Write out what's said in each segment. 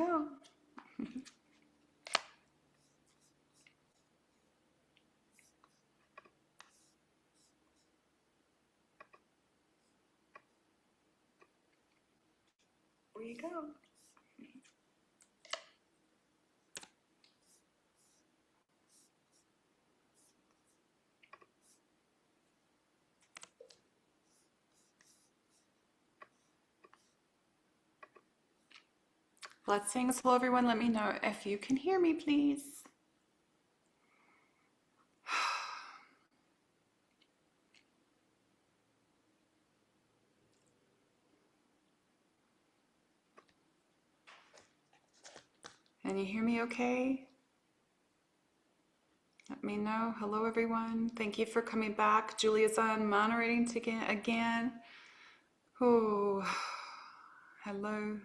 go. Here you go. Blessings. Hello, everyone. Let me know if you can hear me, please. Can you hear me okay? Let me know. Hello, everyone. Thank you for coming back. Julia's on moderating again. Oh, hello.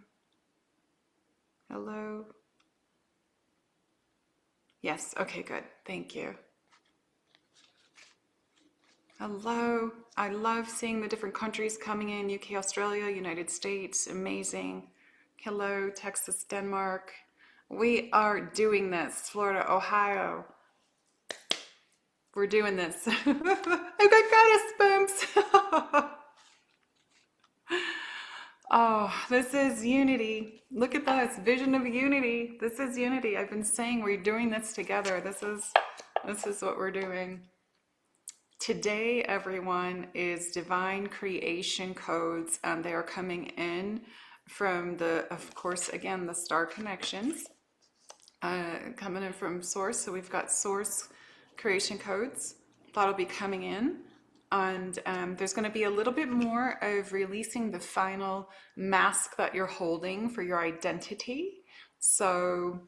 Hello. Yes. Okay, good. Thank you. Hello. I love seeing the different countries coming in. UK, Australia, United States. Amazing. Hello, Texas, Denmark. We are doing this. Florida, Ohio. We're doing this. I've got goddess bumps. Oh, this is unity. Look at this vision of unity. This is unity. I've been saying we're doing this together. This is what we're doing. Today, everyone, is divine creation codes, and they are coming in from of course, again, the star connections, coming in from source. So we've got source creation codes that'll be coming in. And there's going to be a little bit more of releasing the final mask that you're holding for your identity. So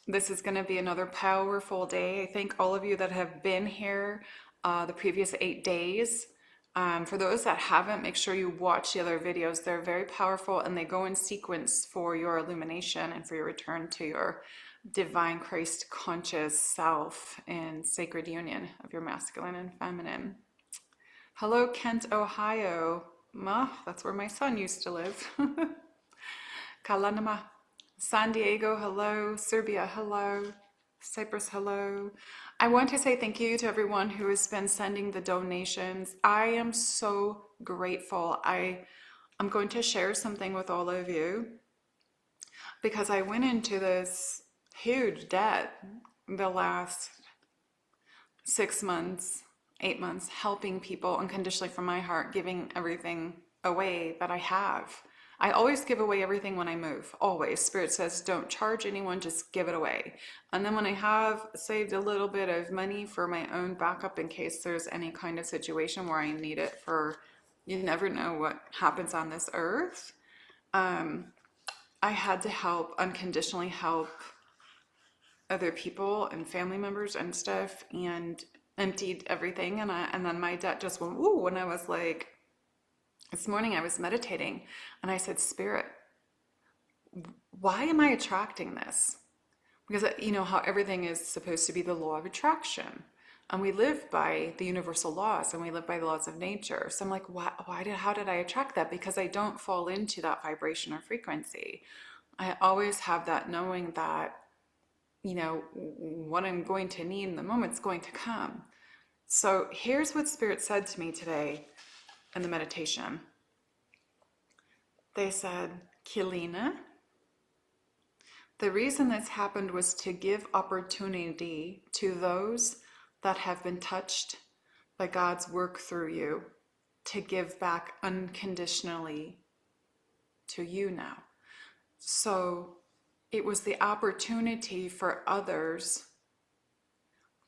this is going to be another powerful day. I thank all of you that have been here the previous 8 days. For those that haven't, make sure you watch the other videos. They're very powerful, and they go in sequence for your illumination and for your return to your divine Christ conscious self in sacred union of your masculine and feminine. Hello, Kent, Ohio. That's where my son used to live. Kalanama. San Diego, hello. Serbia, hello. Cyprus, hello. I want to say thank you to everyone who has been sending the donations. I am so grateful. I'm going to share something with all of you because I went into this huge debt the last 6 months, 8 months, helping people unconditionally from my heart, giving everything away that I have. I always give away everything when I move, always. Spirit says, don't charge anyone, just give it away. And then when I have saved a little bit of money for my own backup in case there's any kind of situation where I need it for, you never know what happens on this earth. I had to help, unconditionally help other people and family members and stuff, and emptied everything. And then my debt just went, ooh, and I was like, this morning I was meditating and I said, Spirit, why am I attracting this? Because you know how everything is supposed to be the law of attraction, and we live by the universal laws, and we live by the laws of nature. So I'm like, how did I attract that? Because I don't fall into that vibration or frequency. I always have that knowing that, you know, what I'm going to need in the moment's going to come. So here's what Spirit said to me today in the meditation. They said, Keleena, the reason this happened was to give opportunity to those that have been touched by God's work through you to give back unconditionally to you now. So it was the opportunity for others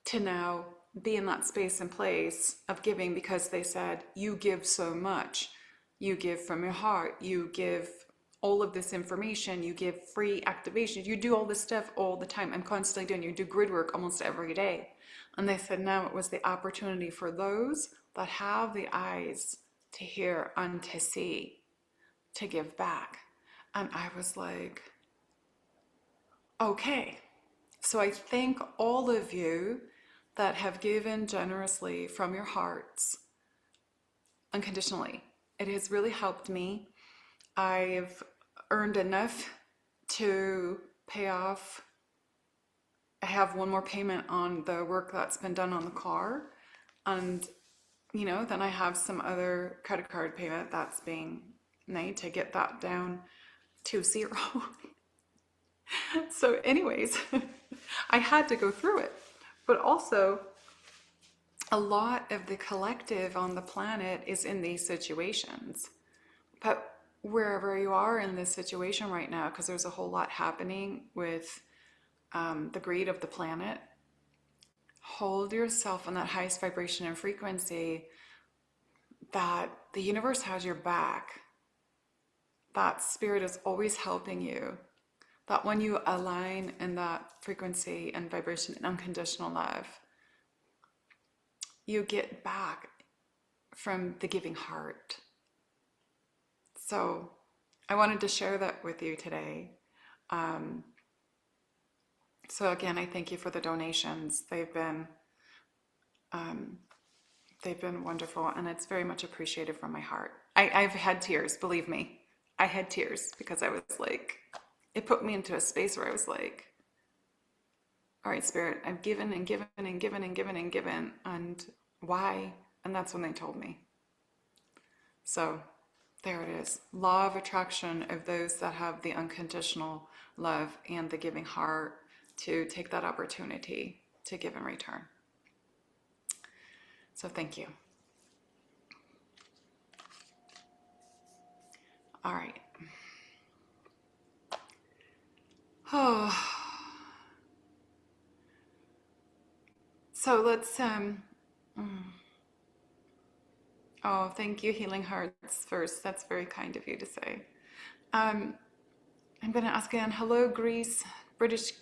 to now be in that space and place of giving, because they said, you give so much. You give from your heart. You give all of this information. You give free activation. You do all this stuff all the time. I'm constantly doing. You do grid work almost every day. And they said now it was the opportunity for those that have the eyes to hear and to see, to give back. And I was like, okay. So I thank all of you that have given generously from your hearts, unconditionally. It has really helped me. I've earned enough to pay off. I have one more payment on the work that's been done on the car. And, then I have some other credit card payment that's being made to get that down to zero. So anyways, I had to go through it. But also, a lot of the collective on the planet is in these situations. But wherever you are in this situation right now, because there's a whole lot happening with the greed of the planet, hold yourself on that highest vibration and frequency that the universe has your back, that spirit is always helping you, that when you align in that frequency and vibration and unconditional love, you get back from the giving heart. So I wanted to share that with you today. So again, I thank you for the donations. They've been wonderful, and it's very much appreciated from my heart. I've had tears, believe me. I had tears because I was like, it put me into a space where I was like, all right, Spirit, I've given and given and given and given and given, and why? And that's when they told me. So there it is. Law of attraction of those that have the unconditional love and the giving heart to take that opportunity to give in return. So thank you. All right. Oh. So let's oh, thank you, Healing Hearts first. That's very kind of you to say. I'm going to ask again. Hello, Greece, British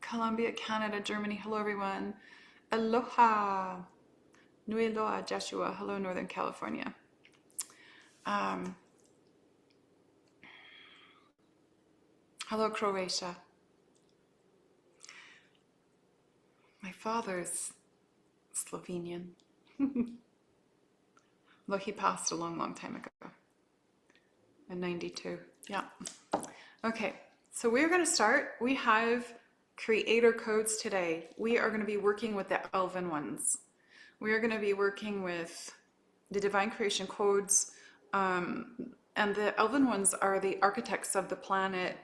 Columbia, Canada, Germany. Hello, everyone. Aloha. Nui loa, Joshua. Hello, Northern California. Hello, Croatia. My father's Slovenian. Though he passed a long, long time ago. In 92. Yeah. Okay. So we're going to start. We have creator codes today. We are going to be working with the elven ones. We are going to be working with the divine creation codes. And the elven ones are the architects of the planet.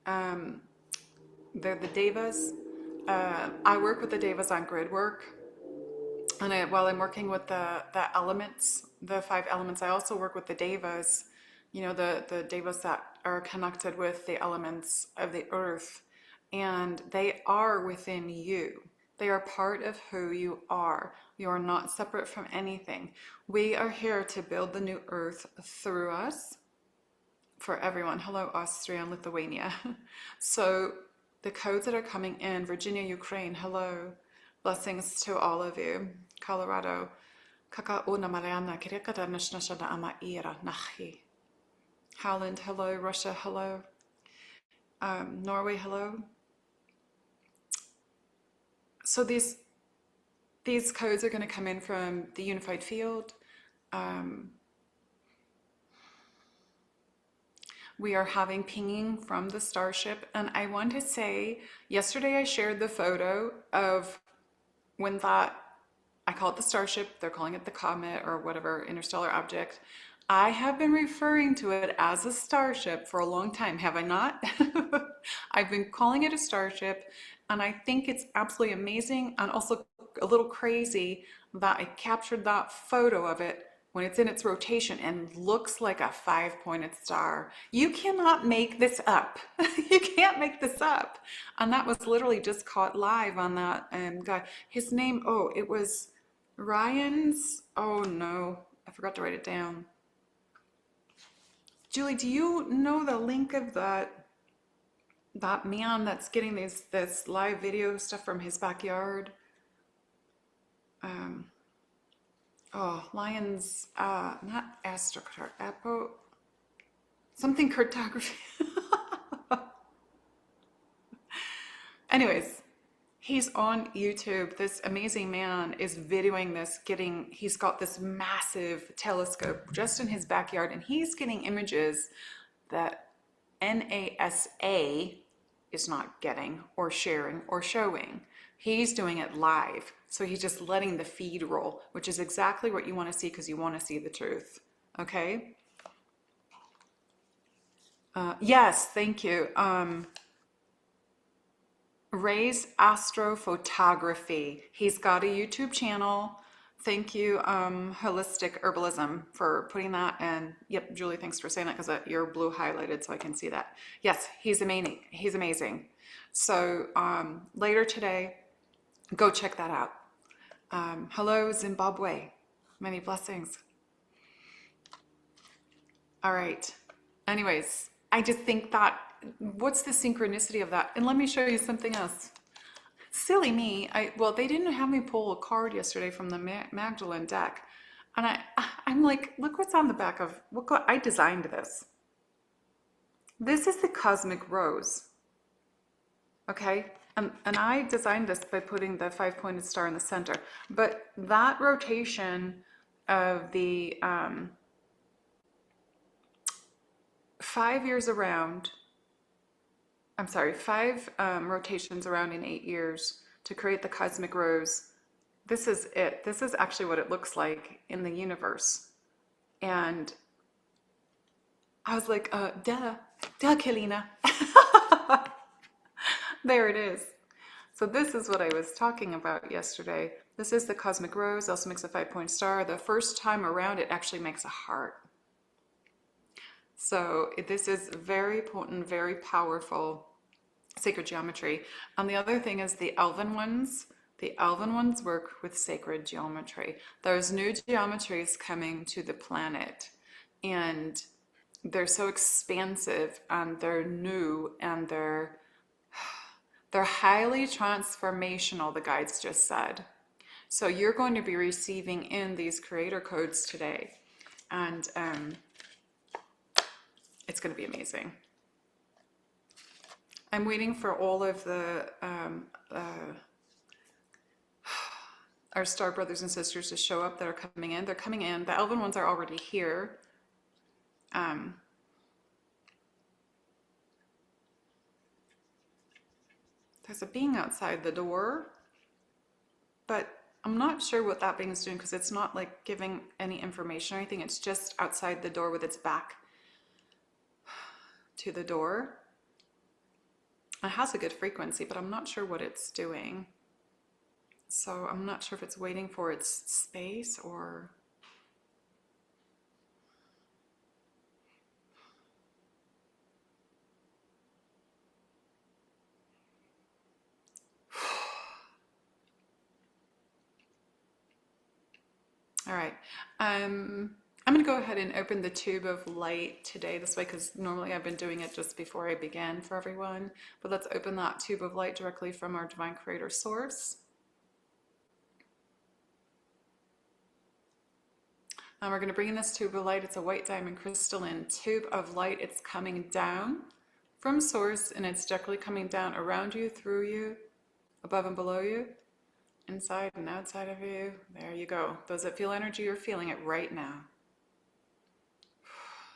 They're the devas. I work with the devas on grid work. And while I'm working with the elements, the 5 elements, I also work with the devas, the devas that are connected with the elements of the earth. And they are within you. They are part of who you are. You are not separate from anything. We are here to build the new earth through us for everyone. Hello, Austria and Lithuania. So the codes that are coming in, Virginia, Ukraine, hello. Blessings to all of you. Colorado. Howland, hello. Russia, hello. Norway, hello. So these codes are going to come in from the unified field. We are having pinging from the starship. And I want to say, yesterday I shared the photo of when that, I call it the starship, they're calling it the comet or whatever interstellar object. I have been referring to it as a starship for a long time, have I not? I've been calling it a starship, and I think it's absolutely amazing and also a little crazy that I captured that photo of it when it's in its rotation and looks like a 5-pointed star. You cannot make this up. You can't make this up. And that was literally just caught live on that guy. His name, oh, it was Ryan's, oh no, I forgot to write it down. Julie, do you know the link of that man that's getting this live video stuff from his backyard? Lions, not astrocartography, something cartography. Anyways, he's on YouTube. This amazing man is videoing this, he's got this massive telescope just in his backyard, and he's getting images that NASA is not getting or sharing or showing. He's doing it live. So he's just letting the feed roll, which is exactly what you want to see because you want to see the truth. Okay? Yes, thank you. Ray's Astrophotography. He's got a YouTube channel. Thank you, Holistic Herbalism, for putting that. And yep, Julie, thanks for saying that because you're blue highlighted so I can see that. Yes, he's amazing. He's amazing. So later today, go check that out. Hello, Zimbabwe. Many blessings. All right. Anyways, I just think that, what's the synchronicity of that? And let me show you something else. Silly me. Well, they didn't have me pull a card yesterday from the Magdalene deck. And I'm like, look what's on the back of, I designed this. This is the Cosmic Rose. Okay? And I designed this by putting the 5-pointed star in the center. But that rotation of the 5 years around, I'm sorry, 5 rotations around in 8 years to create the Cosmic Rose. This is it. This is actually what it looks like in the universe. And I was like, duh, Keleena. There it is. So this is what I was talking about yesterday. This is the Cosmic Rose. It also makes a 5-point star. The first time around, it actually makes a heart. So this is very potent, very powerful sacred geometry. And the other thing is the Elven ones. The Elven ones work with sacred geometry. There's new geometries coming to the planet, and they're so expansive, and they're new, and they're highly transformational, the guides just said. So you're going to be receiving in these creator codes today, and it's going to be amazing. I'm waiting for all of the our star brothers and sisters to show up that are coming in. They're coming in. The Elven ones are already here. There's a being outside the door, but I'm not sure what that being is doing because it's not like giving any information or anything. It's just outside the door with its back to the door. It has a good frequency, but I'm not sure what it's doing. So I'm not sure if it's waiting for its space or... All right. I'm going to go ahead and open the tube of light today this way because normally I've been doing it just before I began for everyone. But let's open that tube of light directly from our Divine Creator Source. And we're going to bring in this tube of light. It's a white diamond crystalline tube of light. It's coming down from Source, and it's directly coming down around you, through you, above and below you, inside and outside of you. There you go. Those that feel energy, you're feeling it right now.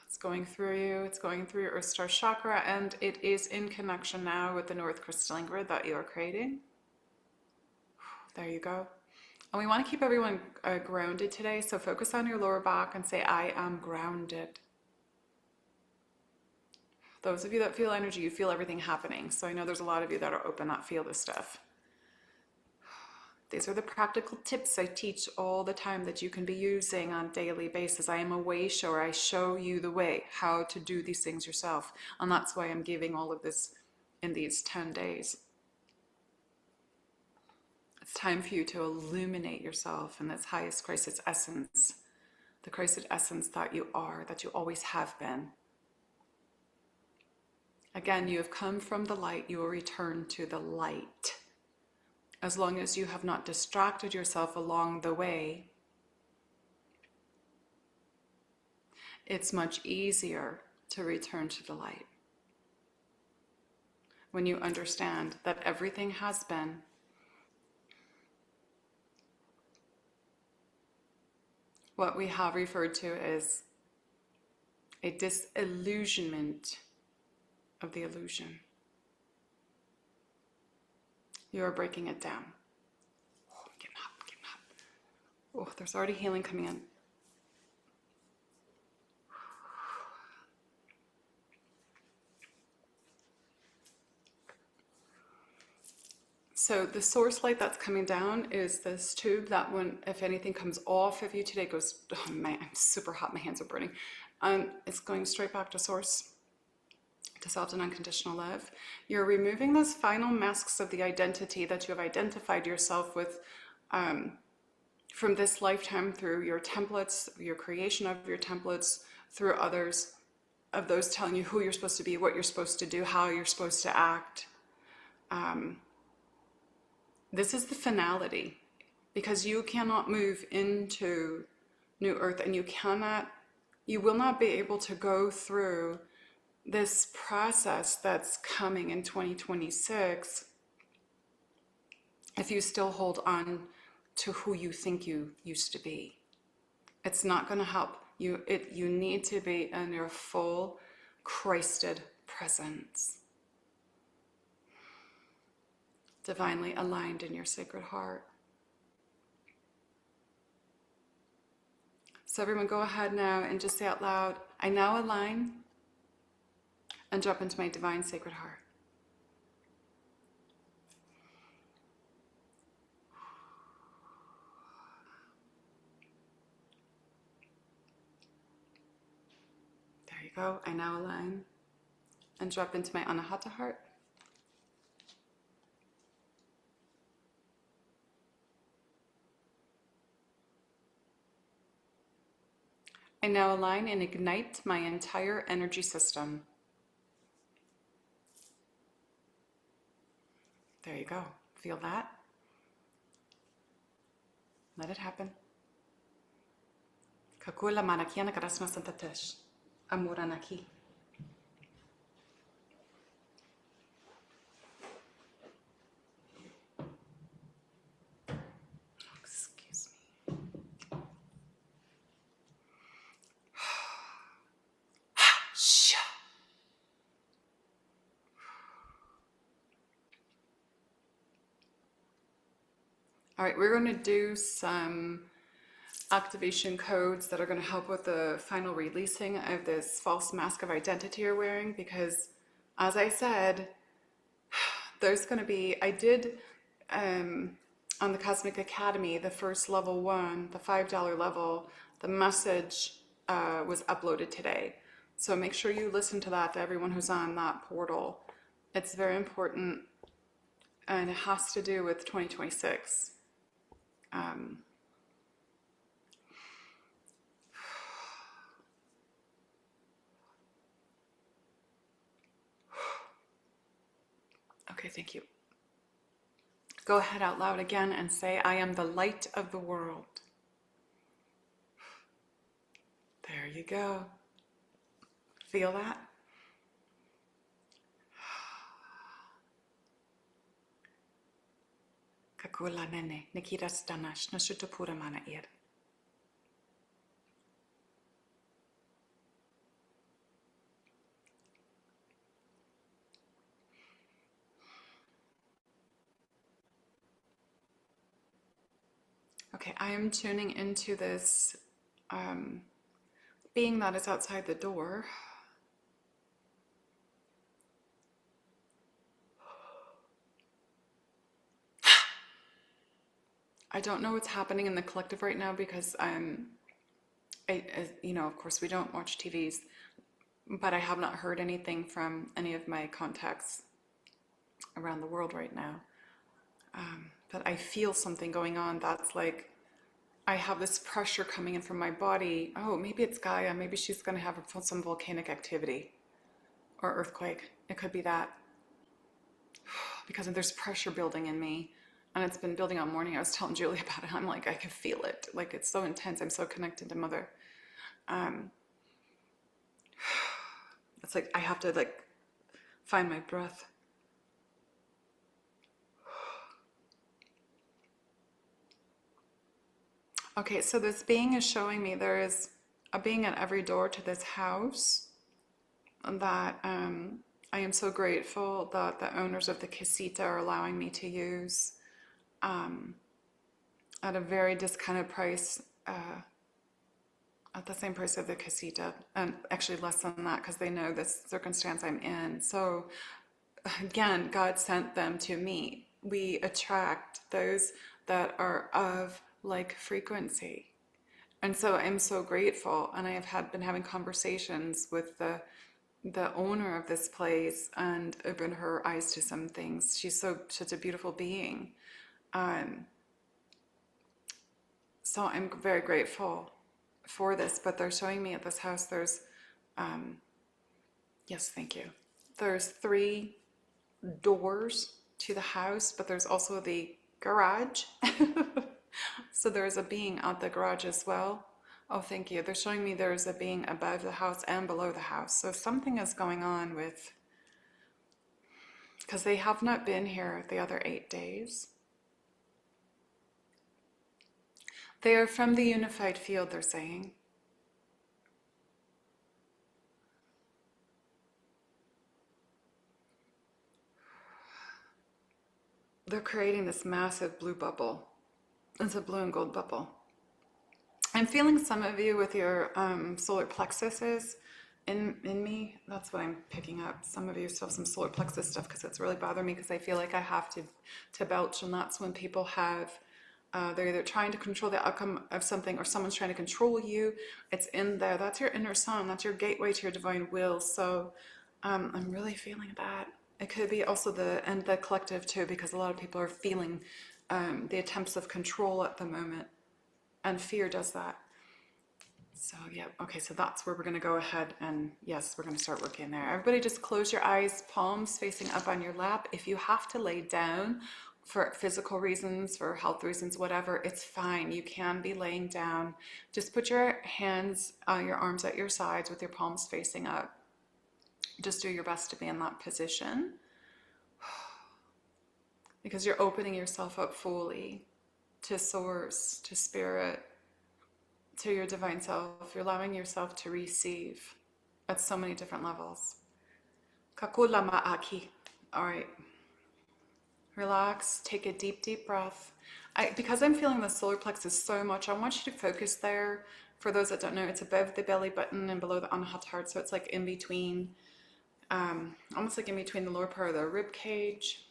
It's going through you. It's going through your Earth Star chakra, and it is in connection now with the North Crystalline Grid that you are creating. There you go. And we want to keep everyone grounded today, so focus on your lower back and say, I am grounded. Those of you that feel energy, you feel everything happening. So I know there's a lot of you that are open, that feel this stuff. These are the practical tips I teach all the time that you can be using on a daily basis. I am a way shower. I show you the way, how to do these things yourself. And that's why I'm giving all of this in these 10 days. It's time for you to illuminate yourself in this highest Christed essence, the Christed essence that you are, that you always have been. Again, you have come from the light, you will return to the light. As long as you have not distracted yourself along the way, it's much easier to return to the light. When you understand that everything has been, what we have referred to as a disillusionment of the illusion. You are breaking it down. Oh, I'm getting hot, I'm getting hot. Oh, there's already healing coming in. So the source light that's coming down is this tube that when, if anything comes off of you today, goes, oh man, I'm super hot, my hands are burning. It's going straight back to source, to self and unconditional love. You're removing those final masks of the identity that you have identified yourself with from this lifetime through your templates, your creation of your templates, through others, of those telling you who you're supposed to be, what you're supposed to do, how you're supposed to act. This is the finality, because you cannot move into New Earth, and you will not be able to go through this process that's coming in 2026 if you still hold on to who you think you used to be. It's not going to help you. You need to be in your full Christed presence, divinely aligned in your sacred heart. So everyone go ahead now and just say out loud, I now align and drop into my divine sacred heart. There you go. I now align and drop into my Anahata heart. I now align and ignite my entire energy system. There you go. Feel that? Let it happen. Kakula manakiana karasma santatesh. Amuranaki. Excuse me. All right, we're going to do some activation codes that are going to help with the final releasing of this false mask of identity you're wearing, because as I said, there's going to be, I did on the Cosmic Academy, the first level 1, the $5 level, the message was uploaded today. So make sure you listen to that, to everyone who's on that portal. It's very important, and it has to do with 2026. Okay, thank you. Go ahead out loud again and say, I am the light of the world. There you go. Feel that? Kakula nene, nikita stanash, nashutapura mana ir. Okay, I am tuning into this being that is outside the door. I don't know what's happening in the collective right now because you know, of course we don't watch TVs, but I have not heard anything from any of my contacts around the world right now. But I feel something going on that's like, I have this pressure coming in from my body. Oh, maybe it's Gaia. Maybe she's going to have some volcanic activity or earthquake. It could be that. Because there's pressure building in me. And it's been building all morning. I was telling Julie about it. I'm like, I can feel it. Like, it's so intense. I'm so connected to Mother. It's like I have to like find my breath. Okay, so this being is showing me there is a being at every door to this house that I am so grateful that the owners of the casita are allowing me to use at a very discounted price, at the same price of the casita, and actually less than that because they know this circumstance I'm in. So again, God sent them to me. We attract those that are of like frequency. And so I'm so grateful, and I have been having conversations with the owner of this place and opened her eyes to some things. She's such a beautiful being. Um, so I'm very grateful for this, but they're showing me at this house there's, yes, thank you. There's 3 doors to the house, but there's also the garage. So there's a being at the garage as well. Oh, thank you. They're showing me there's a being above the house and below the house. So something is going on with, because they have not been here the other 8 days. They are from the unified field, they're saying. They're creating this massive blue bubble. It's a blue and gold bubble. I'm feeling some of you with your solar plexuses in me. That's what I'm picking up. Some of you still have some solar plexus stuff because it's really bothering me because I feel like I have to belch, and that's when people have, they're either trying to control the outcome of something or someone's trying to control you. It's in there. That's your inner sun. That's your gateway to your divine will. So I'm really feeling that. It could be also the collective too, because a lot of people are feeling the attempts of control at the moment. And fear does that. So yeah, okay, so that's where we're going to go ahead and yes, we're going to start working there. Everybody just close your eyes, palms facing up on your lap. If you have to lay down for physical reasons, for health reasons, whatever, it's fine. You can be laying down. Just put your hands, your arms at your sides with your palms facing up. Just do your best to be in that position because you're opening yourself up fully to source, to spirit, to your divine self. You're allowing yourself to receive at so many different levels. Kakula ma'aki. All right. Relax. Take a deep, deep breath. Because I'm feeling the solar plexus so much, I want you to focus there. For those that don't know, it's above the belly button and below the Anahata heart. So it's like in between, almost like in between the lower part of the rib cage.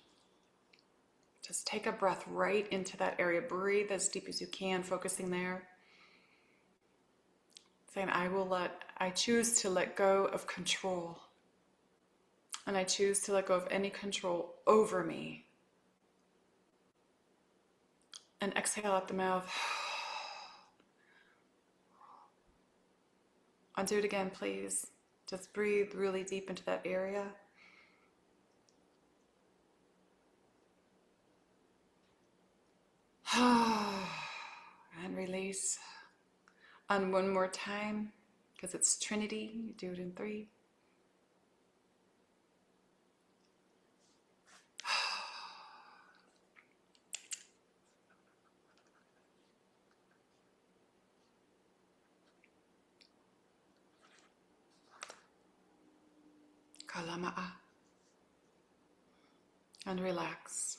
Just take a breath right into that area. Breathe as deep as you can, focusing there. Saying, I choose to let go of control. And I choose to let go of any control over me. And exhale out the mouth. And do it again, please. Just breathe really deep into that area. And release. And one more time, because it's Trinity. You do it in 3. Kalama'a. And relax.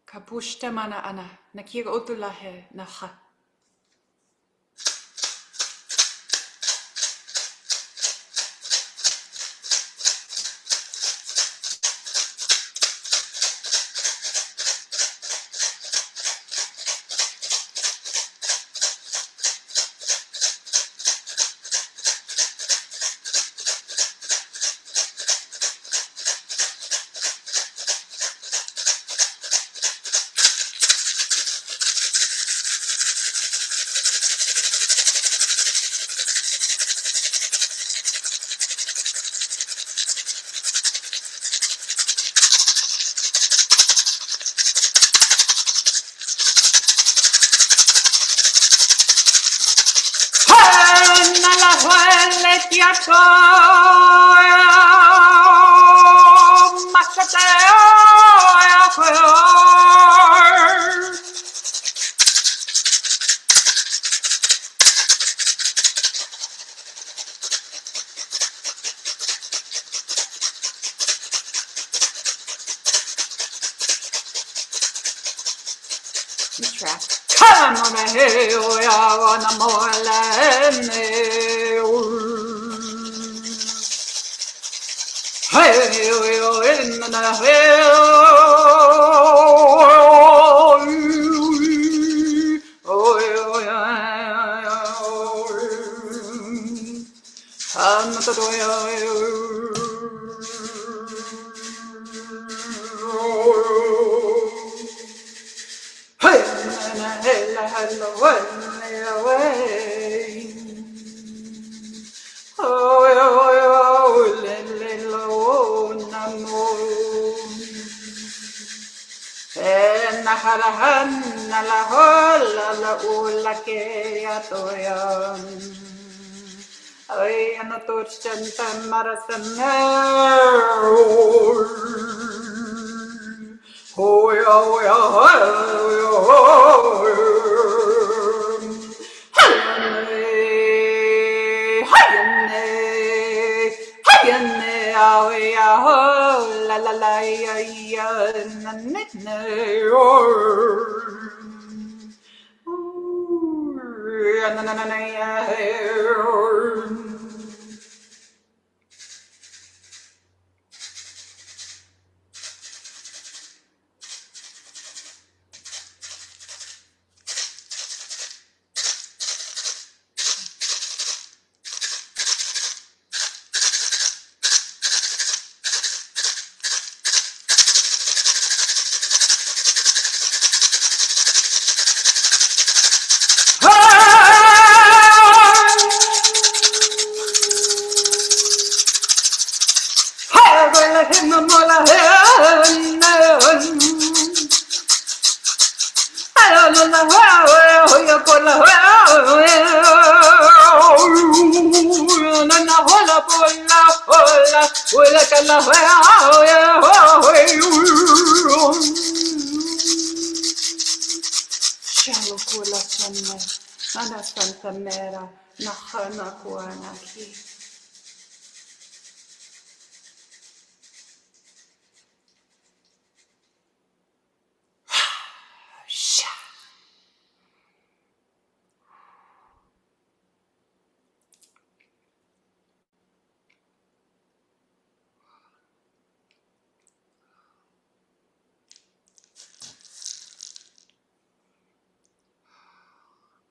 Kapushta mana ana. Nakir otulahe naha. track. Come on, hey, oh, yeah, wanna more land, hey, oh, in the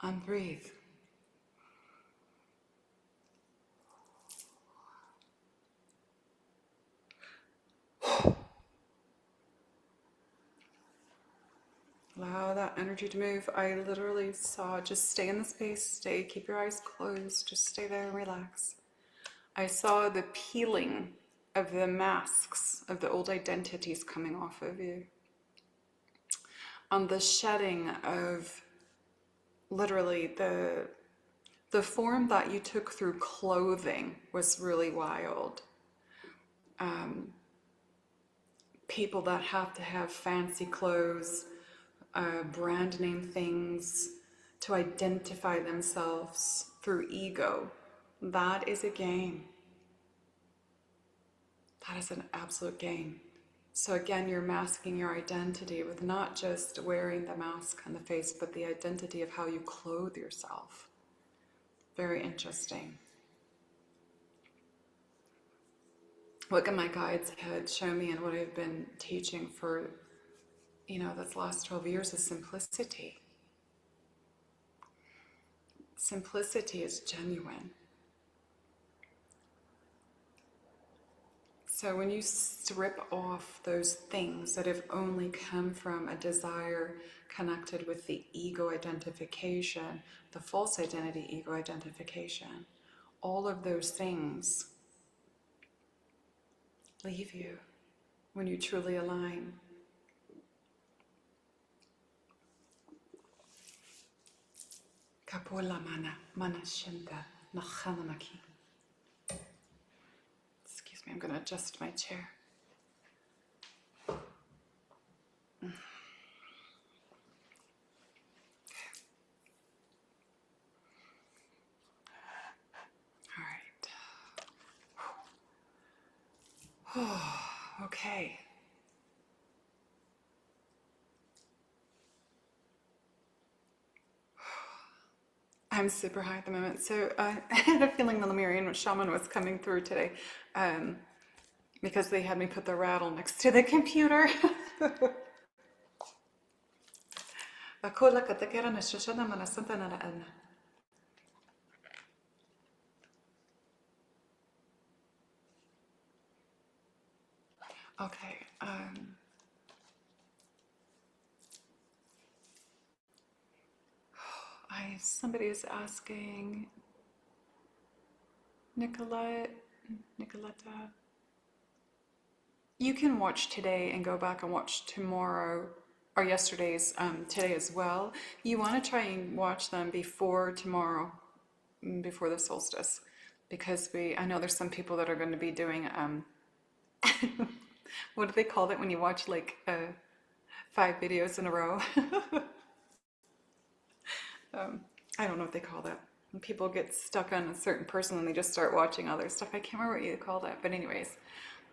and breathe. Allow that energy to move. I literally saw, just stay in the space, keep your eyes closed, just stay there and relax. I saw the peeling of the masks of the old identities coming off of you. On the shedding of literally the form that you took through clothing was really wild. People that have to have fancy clothes, brand name things to identify themselves through ego. That is a game. That is an absolute game. So again, you're masking your identity with not just wearing the mask on the face, but the identity of how you clothe yourself. Very interesting. What my guides had shown me and what I've been teaching for, this last 12 years is simplicity. Simplicity is genuine. So when you strip off those things that have only come from a desire connected with the ego identification, the false identity ego identification, all of those things leave you when you truly align. Kapola mana shinda nachanamaki. Excuse me, I'm going to adjust my chair. All right. Okay. I'm super high at the moment. So I had a feeling the Lemurian shaman was coming through today, um, because they had me put the rattle next to the computer. Okay. Somebody is asking, Nicoletta, you can watch today and go back and watch tomorrow or yesterday's today as well. You want to try and watch them before tomorrow, before the solstice, because I know there's some people that are going to be doing what do they call it when you watch like 5 videos in a row? I don't know what they call that. When people get stuck on a certain person and they just start watching other stuff. I can't remember what you call that. But anyways,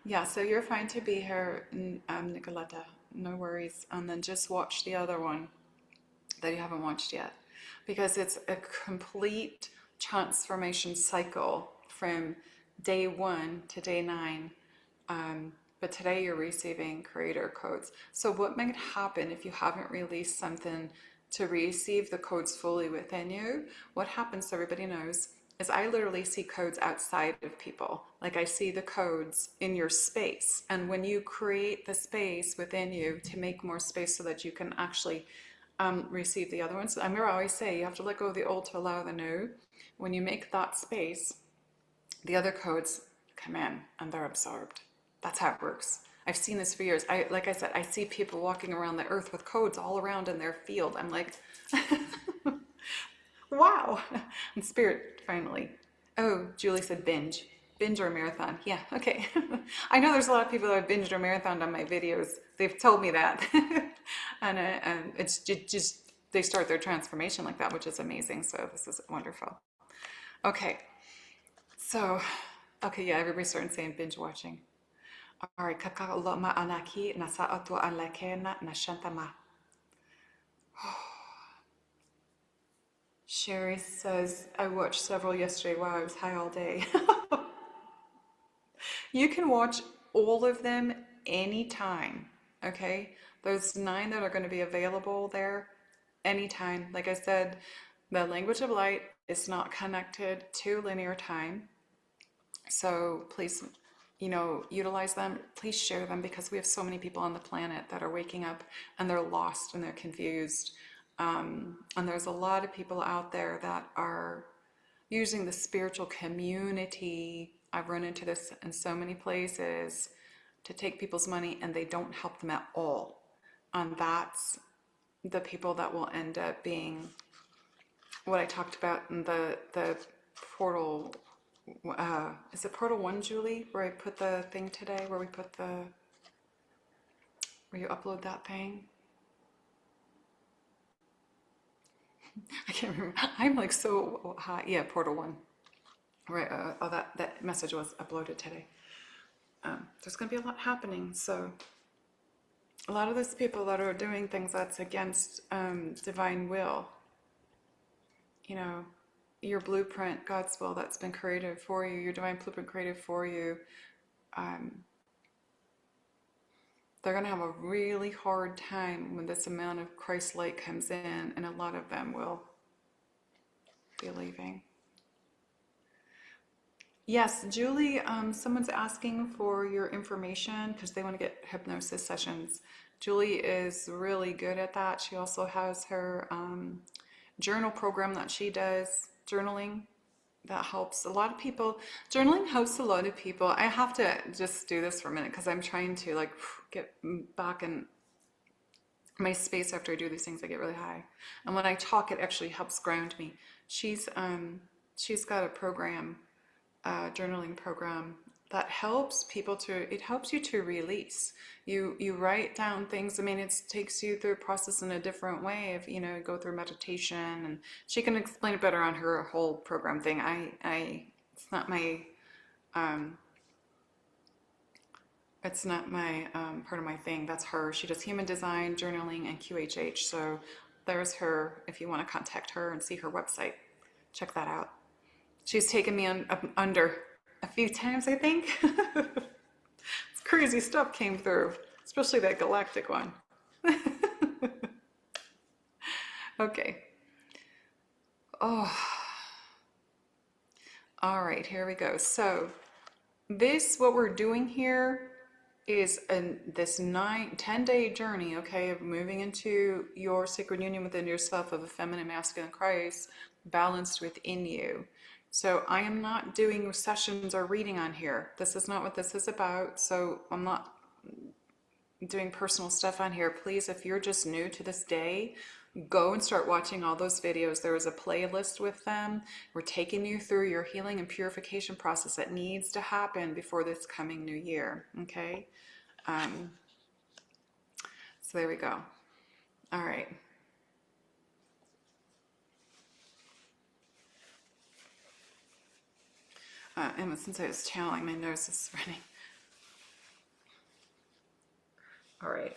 yeah, so you're fine to be here, Nicoletta. No worries. And then just watch the other one that you haven't watched yet. Because it's a complete transformation cycle from day 1 to day 9. But today you're receiving creator codes. So what might happen if you haven't released something to receive the codes fully within you? What happens, so everybody knows, is I literally see codes outside of people. Like I see the codes in your space. And when you create the space within you to make more space so that you can actually receive the other ones. I remember I always say you have to let go of the old to allow the new. When you make that space, the other codes come in and they're absorbed. That's how it works. I've seen this for years. Like I said, I see people walking around the earth with codes all around in their field. I'm like, wow. And spirit, finally. Oh, Julie said binge. Binge or marathon. Yeah, okay. I know there's a lot of people that have binged or marathoned on my videos. They've told me that. And it's just, they start their transformation like that, which is amazing. So this is wonderful. Okay. So, okay, yeah, everybody's starting saying binge watching. All right, kaka'oloma anaki nasa'atua anlekena nashantama. Sherry says, I watched several yesterday. Wow, I was high all day. You can watch all of them anytime, okay? Those 9 that are going to be available there anytime. Like I said, the language of light is not connected to linear time. So please, utilize them. Please share them, because we have so many people on the planet that are waking up and they're lost and they're confused. And there's a lot of people out there that are using the spiritual community. I've run into this in so many places, to take people's money, and they don't help them at all. And that's the people that will end up being what I talked about in the portal. Is it Portal 1, Julie, where I put the thing today, where you upload that thing? I can't remember. I'm like so high. Yeah, Portal 1. Right. That message was uploaded today. There's going to be a lot happening. So a lot of those people that are doing things that's against divine will, your blueprint, God's will that's been created for you, your divine blueprint created for you, they're going to have a really hard time when this amount of Christ light comes in, and a lot of them will be leaving. Yes, Julie, someone's asking for your information because they want to get hypnosis sessions. Julie is really good at that. She also has her journal program that she does, journaling. That helps a lot of people. Journaling helps a lot of people. I have to just do this for a minute because I'm trying to like get back in my space after I do these things. I get really high, and when I talk, it actually helps ground me. She's got a program, journaling program that helps people it helps you to release. You write down things. I mean, it takes you through a process in a different way of, go through meditation, and she can explain it better on her whole program thing. It's not my, part of my thing. That's her. She does human design, journaling, and QHH. So there's her, if you want to contact her and see her website. check that out. She's taken me under a few times, I think. Crazy stuff came through, especially that galactic one. Okay. Oh, all right, here we go. So what we're doing here is this 10-day journey, okay, of moving into your sacred union within yourself of a feminine, masculine Christ balanced within you. So I am not doing sessions or reading on here. This is not what this is about. So I'm not doing personal stuff on here. Please, if you're just new to this day, go and start watching all those videos. There is a playlist with them. We're taking you through your healing and purification process that needs to happen before this coming new year, okay? So there we go. All right. And since I was channeling, my nose is running. All right.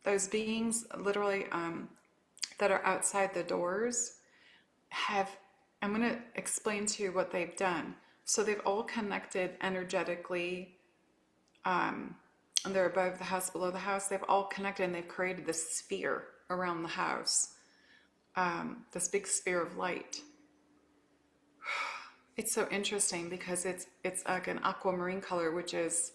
Those beings literally that are outside the doors I'm going to explain to you what they've done. So they've all connected energetically, and they're above the house, below the house. They've all connected and they've created this sphere around the house, this big sphere of light. It's so interesting because it's like an aquamarine color, which is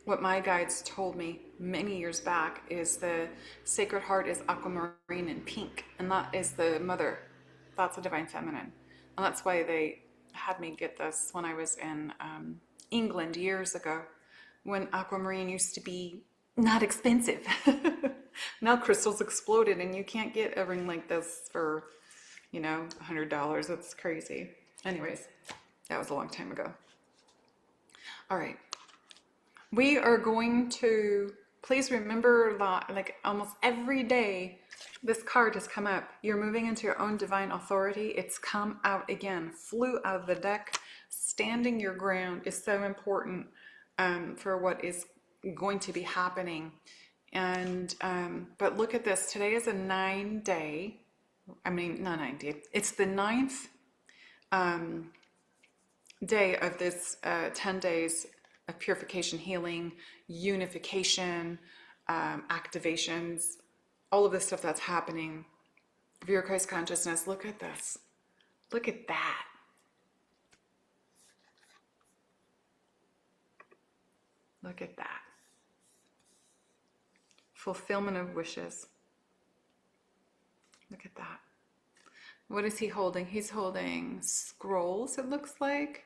what my guides told me many years back is the Sacred Heart is aquamarine and pink, and that is the mother. That's the divine feminine. And that's why they had me get this when I was in England years ago, when aquamarine used to be not expensive. Now crystals exploded and you can't get a ring like this for, $100. That's crazy. Anyways, that was a long time ago. All right. We are going to, please remember that like almost every day this card has come up. You're moving into your own divine authority. It's come out again, flew out of the deck. Standing your ground is so important for what is going to be happening. And, but look at this. Today is a 9-day, not 9-day. It's the 9th day of this 10 days of purification, healing, unification, activations, all of this stuff that's happening. Of your Christ consciousness, look at this. Look at that. Look at that. Fulfillment of wishes. Look at that. What is he holding? He's holding scrolls, it looks like.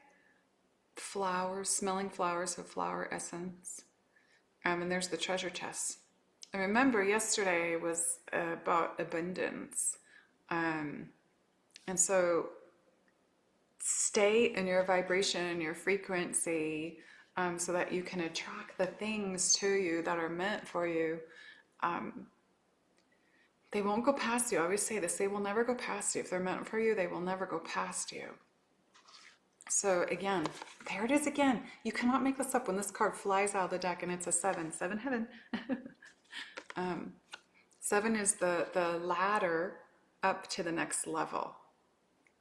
Flowers, smelling flowers, so flower essence. And there's the treasure chest. And remember, yesterday was about abundance. And so stay in your vibration and your frequency so that you can attract the things to you that are meant for you. They won't go past you. I always say this, they will never go past you. If they're meant for you, they will never go past you. So again, there it is again. You cannot make this up when this card flies out of the deck and it's a 7. 7 heaven. 7 is the ladder up to the next level.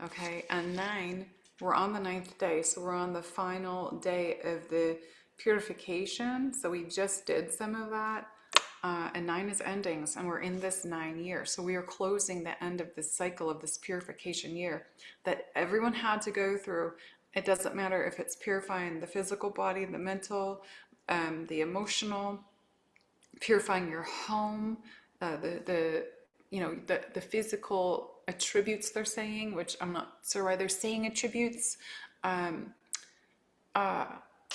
Okay, and 9, we're on the 9th day. So we're on the final day of the purification. So we just did some of that. And 9 is endings, and we're in this 9 year. So we are closing the end of this cycle of this purification year that everyone had to go through. It doesn't matter if it's purifying the physical body, the mental, the emotional, purifying your home, the physical attributes they're saying, which I'm not sure why they're saying attributes,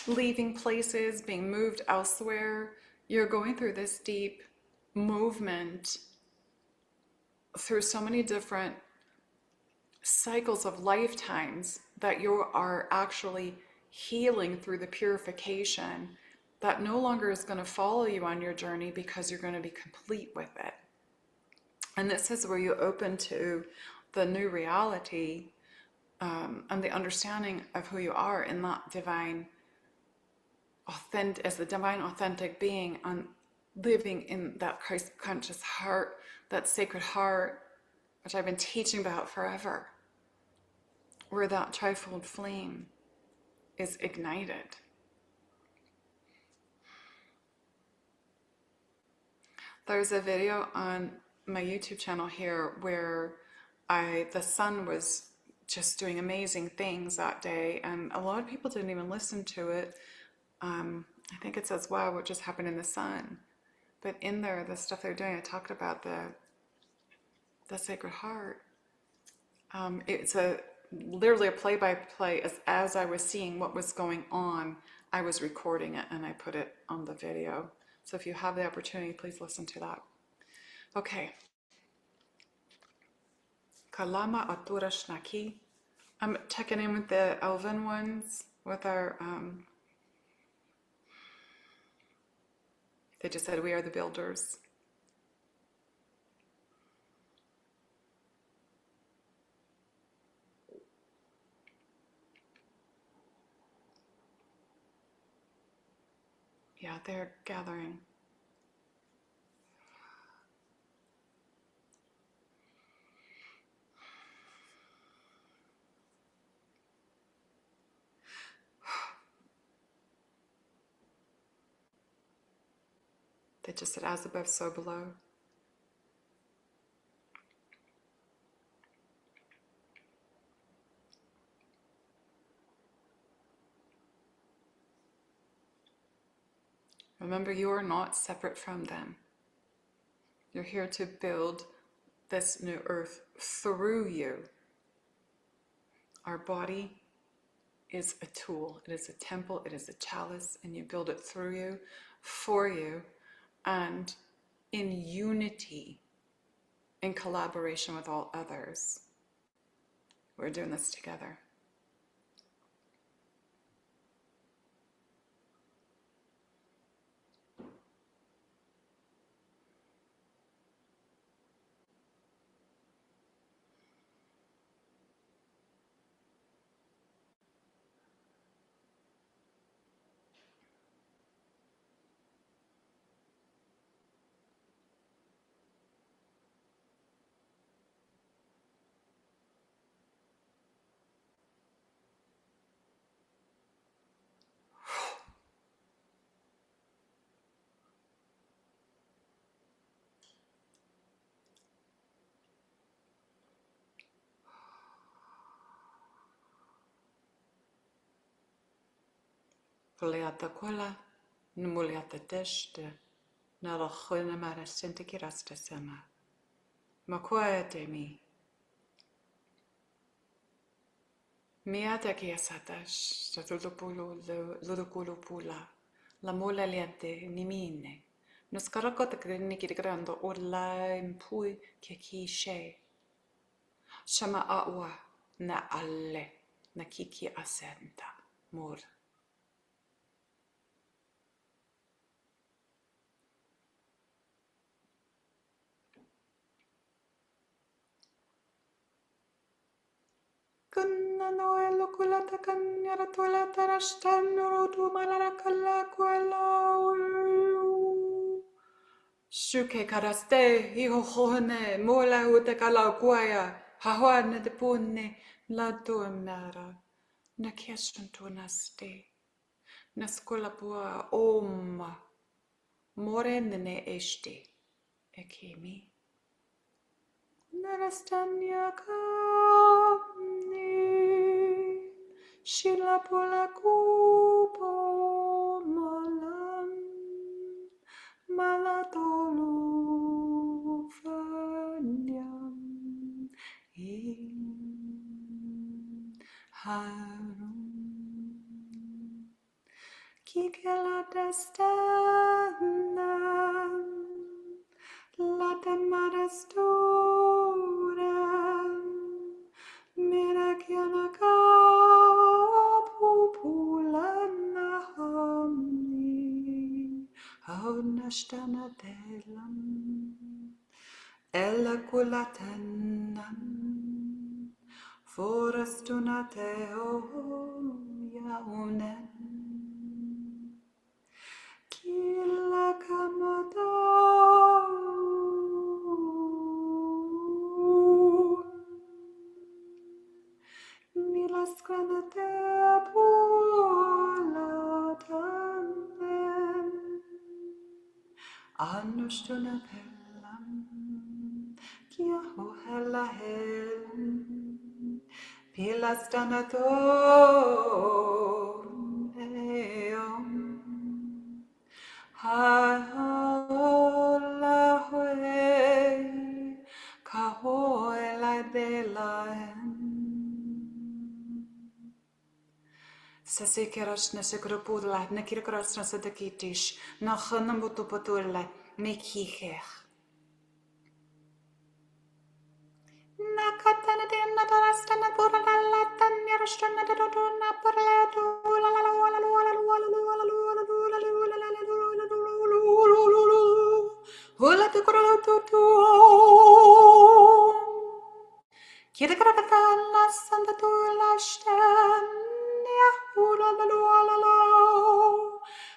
leaving places, being moved elsewhere. You're going through this deep movement through so many different cycles of lifetimes that you are actually healing through the purification that no longer is going to follow you on your journey because you're going to be complete with it. And this is where you open to the new reality and the understanding of who you are in that divine, as the divine authentic being living in that Christ conscious heart, that sacred heart, which I've been teaching about forever, where that trifold flame is ignited. There's a video on my YouTube channel here where the sun was just doing amazing things that day, and a lot of people didn't even listen to it. I think it says, wow, what just happened in the sun? But in there, the stuff they're doing, I talked about the Sacred Heart. It's literally a play-by-play. As I was seeing what was going on, I was recording it and I put it on the video. So if you have the opportunity, please listen to that. Okay. Kalama Atura Shnaki. I'm checking in with the Elven ones, with our, they just said we are the builders. Yeah, they're gathering. They just said, as above, so below. Remember, you are not separate from them. You're here to build this new earth through you. Our body is a tool. It is a temple. It is a chalice, and you build it through you, for you, and in unity, in collaboration with all others. We're doing this together. Kuliata kola, numuliata teshte, nalakhuna mara sentikirasta sama. Makoya demi. Miata kiasatash, tatulupulu, ludukulupula, la mola liante, nimine. Nuskarakota nikirigrando urla impui kiki she. Shama awa na alle, na kiki asenta, mur. Kunna noello kulata kanyara tulata rashtanuro tu malarakalla kuela. Shuke karaste, hiho hone, mola ute kala guaya, hahuane de punne, la duamara, na kieshan tu naste, na skola bua oma, more nene eshte, ekimi. Narastanya kamni, shila pola kupo malam, malatolu fanyam, in harum. Kikela dastanam, la tamarastura, mirakiana kapupulana hamni, haunashtana telam, ella kulatanam, forastuna teo yaunen. Kila kamata Anushtuna pelam, kia hohela helam, pilastanato eom, haola hoi, kahoela de laem. Sasikerash nasikropudla, nakirakaras nasadakitish, nachanamutupaturla, mekicher. Nakatana de natarastana purala, tanyarastana de dona purledu, la la la la la la la Kirakarakatala Santa Tula Stania Ula la la la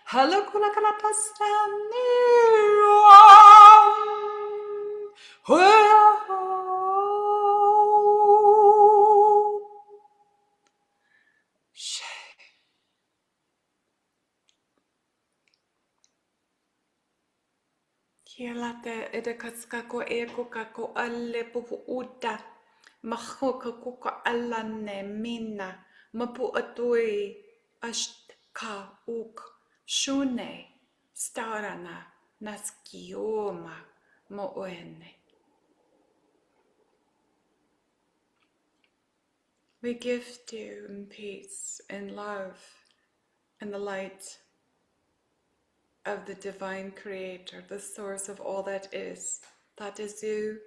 Hello Kulakarata Kielate edekaskako ekokako alle pupu uta. Mahoka kuka alane mina. Mapu atui asht ka uk. Shune starana naskioma moene. We gift you in peace, in love, in the light of the divine creator, the source of all that is. That is you,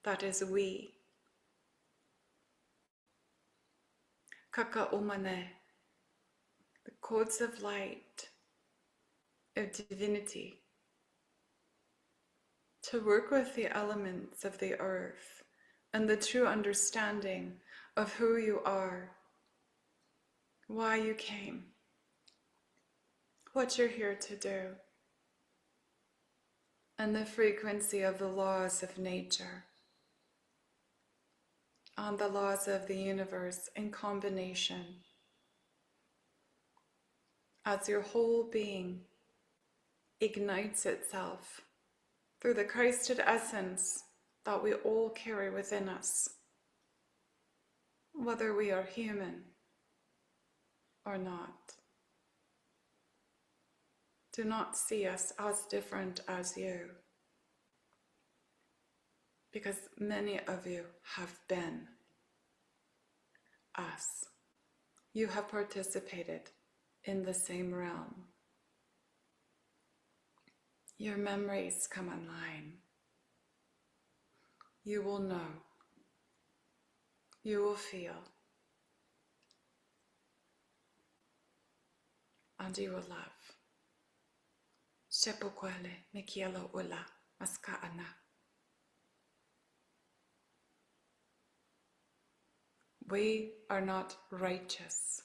that is we. Kaka umane, the codes of light, of divinity, to work with the elements of the earth and the true understanding of who you are, why you came, what you're here to do, and the frequency of the laws of nature, on the laws of the universe in combination, as your whole being ignites itself through the Christed essence that we all carry within us, whether we are human or not. Do not see us as different as you, because many of you have been us. You have participated in the same realm. Your memories come online. You will know. You will feel. And you will love. Shepukwale mikielo ula maskaana. We are not righteous.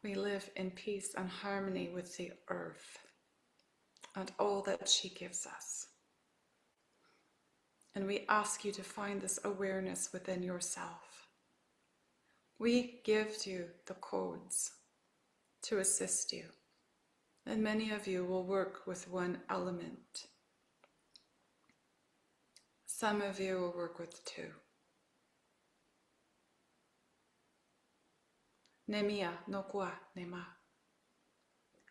We live in peace and harmony with the earth and all that she gives us. And we ask you to find this awareness within yourself. We give you the codes to assist you. And many of you will work with one element. Some of you will work with two. Nemia nokwa nema.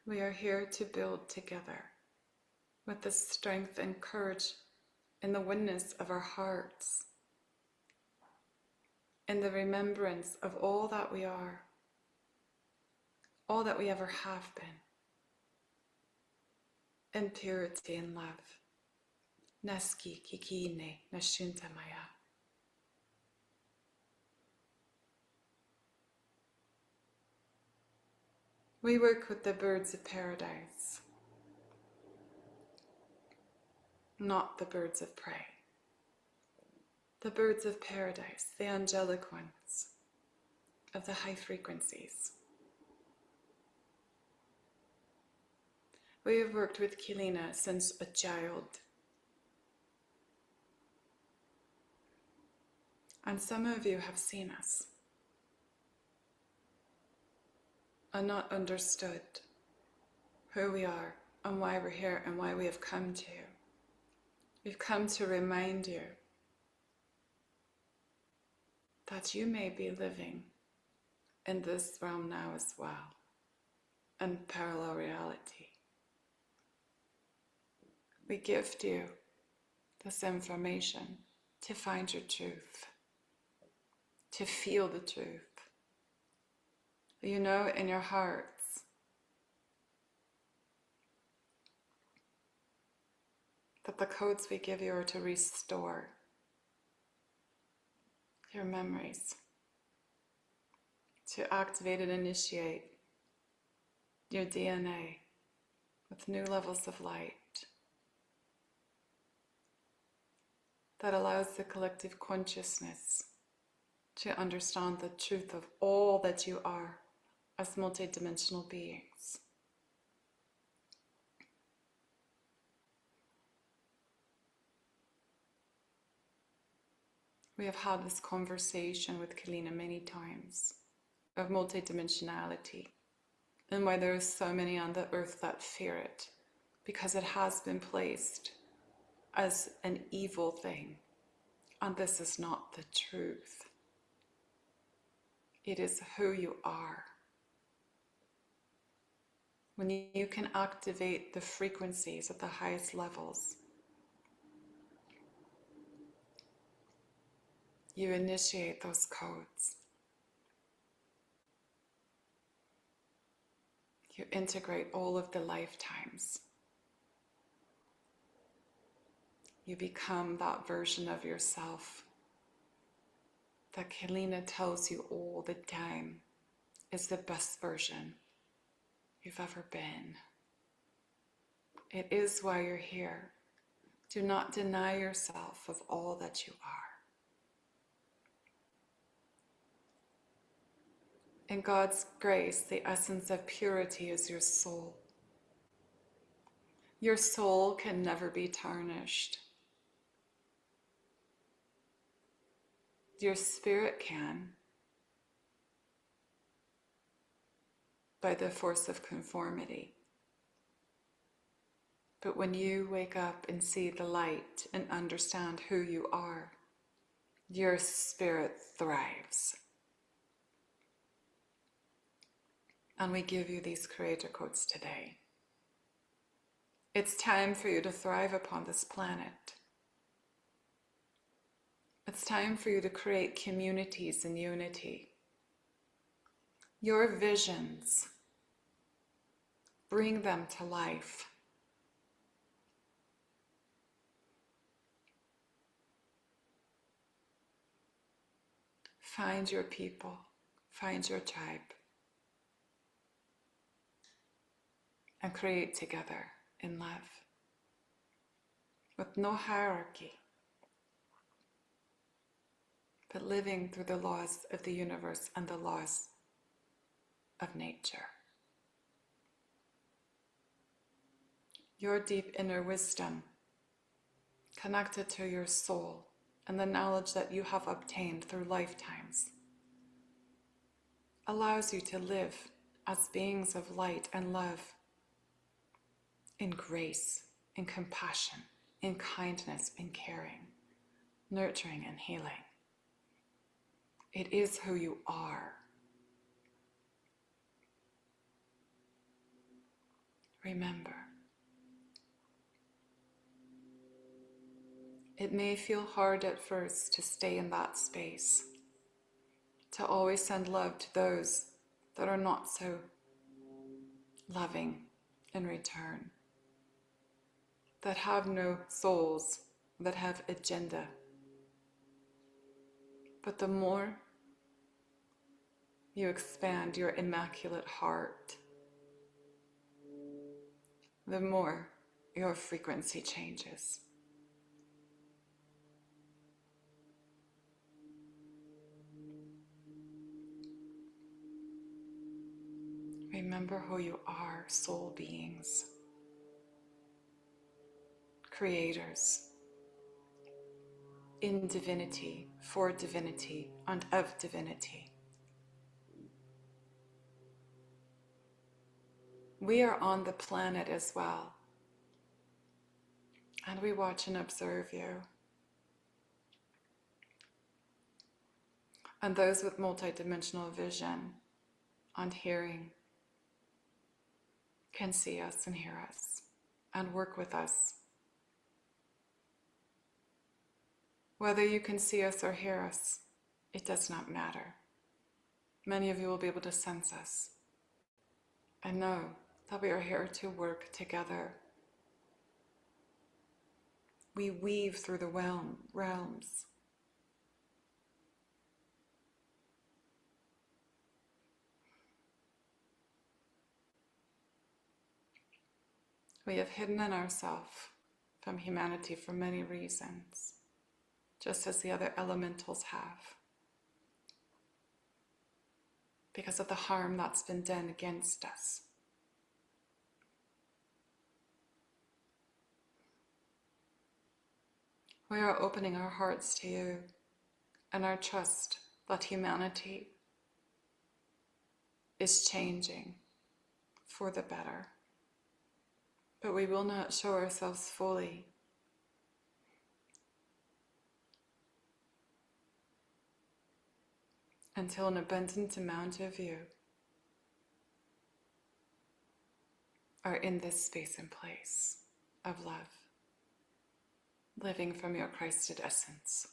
We are here to build together with the strength and courage in the oneness of our hearts, in the remembrance of all that we are, all that we ever have been, in purity and love. Naski kikine nashintamaya. We work with the birds of paradise, not the birds of prey. The birds of paradise, the angelic ones, of the high frequencies. We have worked with Keleena since a child. And some of you have seen us and not understood who we are and why we're here and why we have come to you. We've come to remind you that you may be living in this realm now as well, in parallel reality. We gift you this information to find your truth, to feel the truth. You know in your hearts that the codes we give you are to restore your memories, to activate and initiate your DNA with new levels of light that allows the collective consciousness to understand the truth of all that you are as multidimensional beings. We have had this conversation with Keleena many times of multidimensionality and why there are so many on the earth that fear it, because it has been placed as an evil thing, and this is not the truth. It is who you are. When you can activate the frequencies at the highest levels, you initiate those codes. You integrate all of the lifetimes. You become that version of yourself that Keleena tells you all the time is the best version you've ever been. It is why you're here. Do not deny yourself of all that you are. In God's grace, the essence of purity is your soul. Your soul can never be tarnished. Your spirit can, by the force of conformity. But when you wake up and see the light and understand who you are, your spirit thrives. And we give you these creator codes today. It's time for you to thrive upon this planet. It's time for you to create communities in unity. Your visions, bring them to life. Find your people, find your tribe, and create together in love, with no hierarchy, but living through the laws of the universe and the laws of nature. Your deep inner wisdom, connected to your soul and the knowledge that you have obtained through lifetimes, allows you to live as beings of light and love, in grace, in compassion, in kindness, in caring, nurturing and healing. It is who you are. Remember, it may feel hard at first to stay in that space, to always send love to those that are not so loving in return, that have no souls, that have agenda. But the more you expand your immaculate heart, the more your frequency changes. Remember who you are, soul beings, creators, in divinity, for divinity, and of divinity. We are on the planet as well. And we watch and observe you. And those with multidimensional vision and hearing can see us and hear us and work with us. Whether you can see us or hear us, it does not matter. Many of you will be able to sense us and know that we are here to work together. We weave through the realms. We have hidden in ourselves from humanity for many reasons, just as the other elementals have, because of the harm that's been done against us. We are opening our hearts to you and our trust that humanity is changing for the better. But we will not show ourselves fully until an abundant amount of you are in this space and place of love, living from your Christed essence.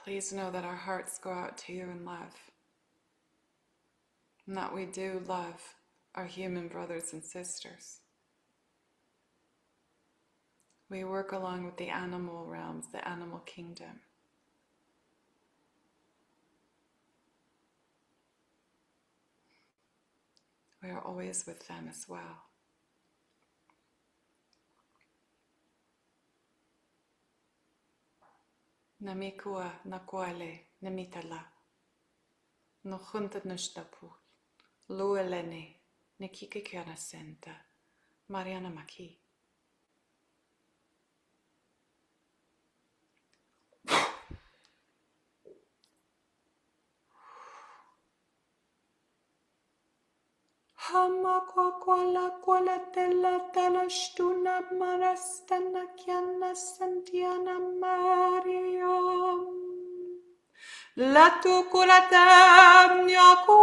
Please know that our hearts go out to you in love, and that we do love our human brothers and sisters. We work along with the animal realms, the animal kingdom. We are always with them as well. Namikua nakwale namitala no juntat nashtapu luelene nikike kiana senta Mariana Maki. Hamakwala kwala tela shtuna marastana kiana santiana Mariam. La tu curata nyaku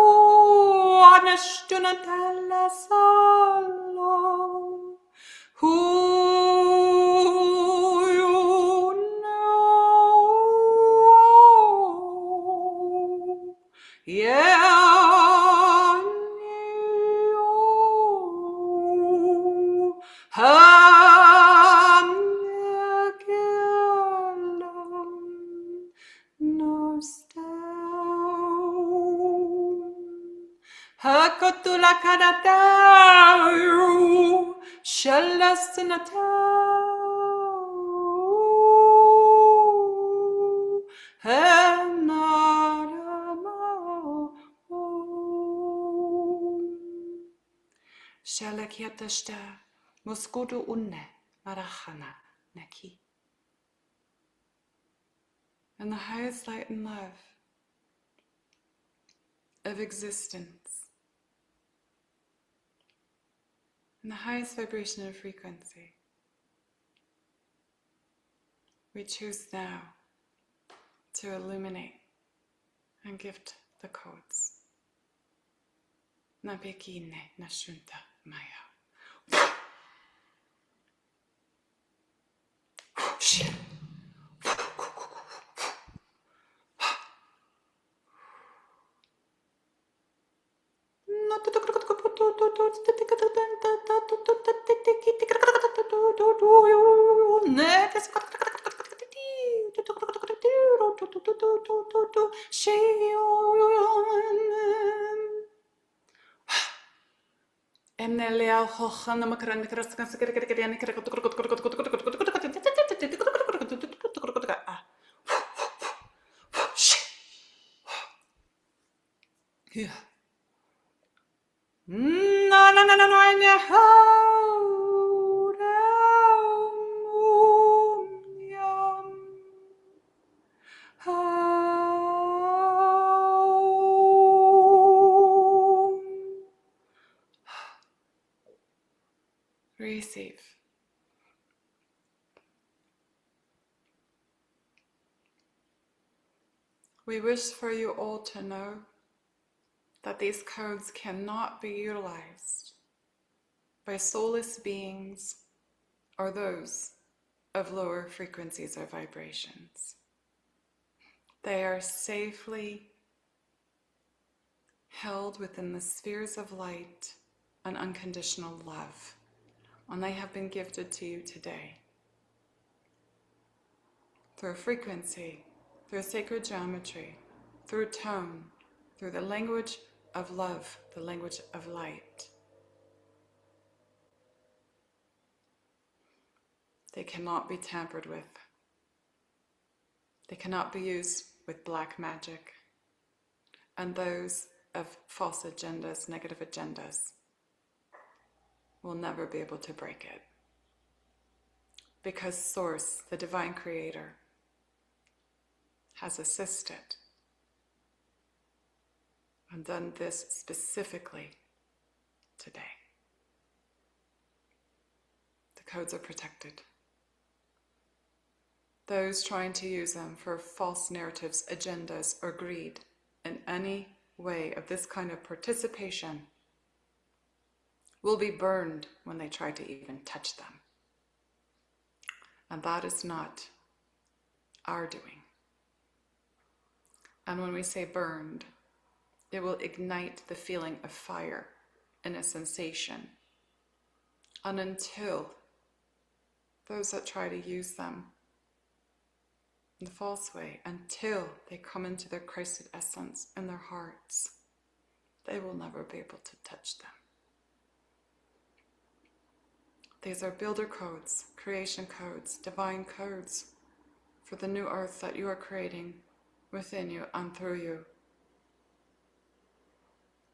anashtuna tela salo. Who you know? Yeah. Hakotula kadataru shalasnatau henarama shalakiatashta muskudu unne marachana neki. And the highest light and love of existence, and the highest vibration and frequency, we choose now to illuminate and gift the codes. Nabekine nashunta maya. Yeah. No, no, no, no, no, Receive. We wish for you all to know that these codes cannot be utilized by soulless beings or those of lower frequencies or vibrations. They are safely held within the spheres of light and unconditional love, and they have been gifted to you today through frequency, through sacred geometry, through tone, through the language of love, the language of light. They cannot be tampered with. They cannot be used with black magic and those of false agendas, negative agendas, will never be able to break it. Because Source, the Divine Creator, has assisted and done this specifically today. The codes are protected. Those trying to use them for false narratives, agendas, or greed in any way of this kind of participation will be burned when they try to even touch them. And that is not our doing. And when we say burned, it will ignite the feeling of fire and a sensation. And until those that try to use them in the false way, until they come into their Christed essence in their hearts, they will never be able to touch them. These are builder codes, creation codes, divine codes for the new earth that you are creating within you and through you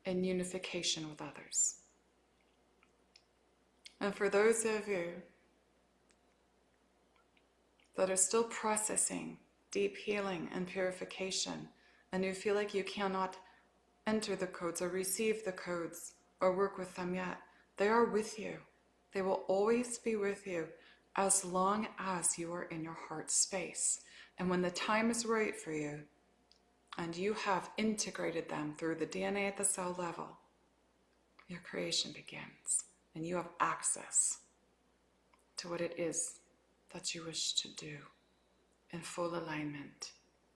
in unification with others. And for those of you that are still processing deep healing and purification, and you feel like you cannot enter the codes or receive the codes or work with them yet, they are with you. They will always be with you as long as you are in your heart space. And when the time is right for you, and you have integrated them through the DNA at the cell level, your creation begins, and you have access to what it is that you wish to do in full alignment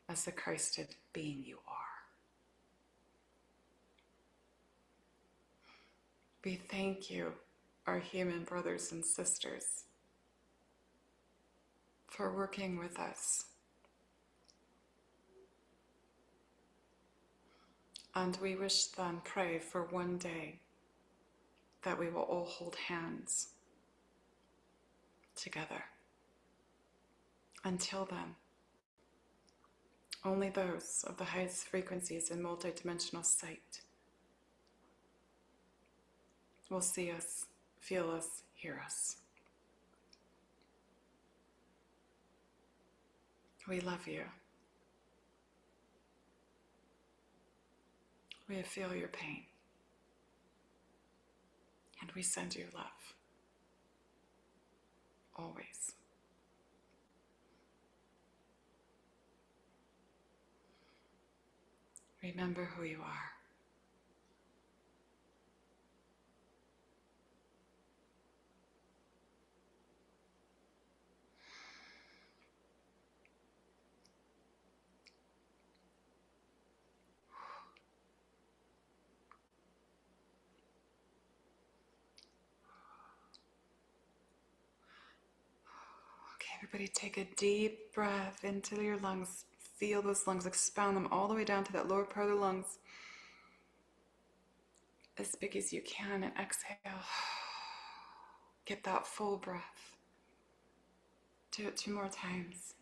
as the Christed being you are. We thank you, our human brothers and sisters, for working with us. And we wish then, pray for one day that we will all hold hands together. Until then, only those of the highest frequencies in multidimensional sight will see us, feel us, hear us. We love you. We feel your pain. And we send you love. Always. Remember who you are. Everybody take a deep breath into your lungs. Feel those lungs, expand them all the way down to that lower part of the lungs. As big as you can, and exhale. Get that full breath. Do it 2 more times.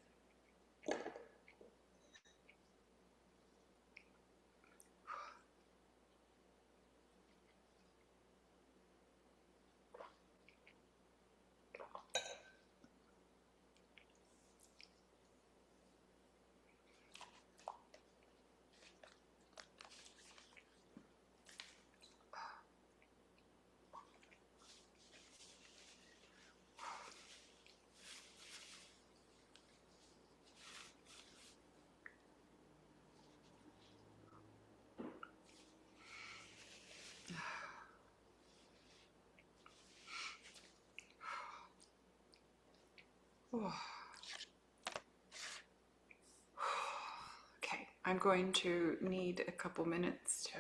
Okay, I'm going to need a couple minutes to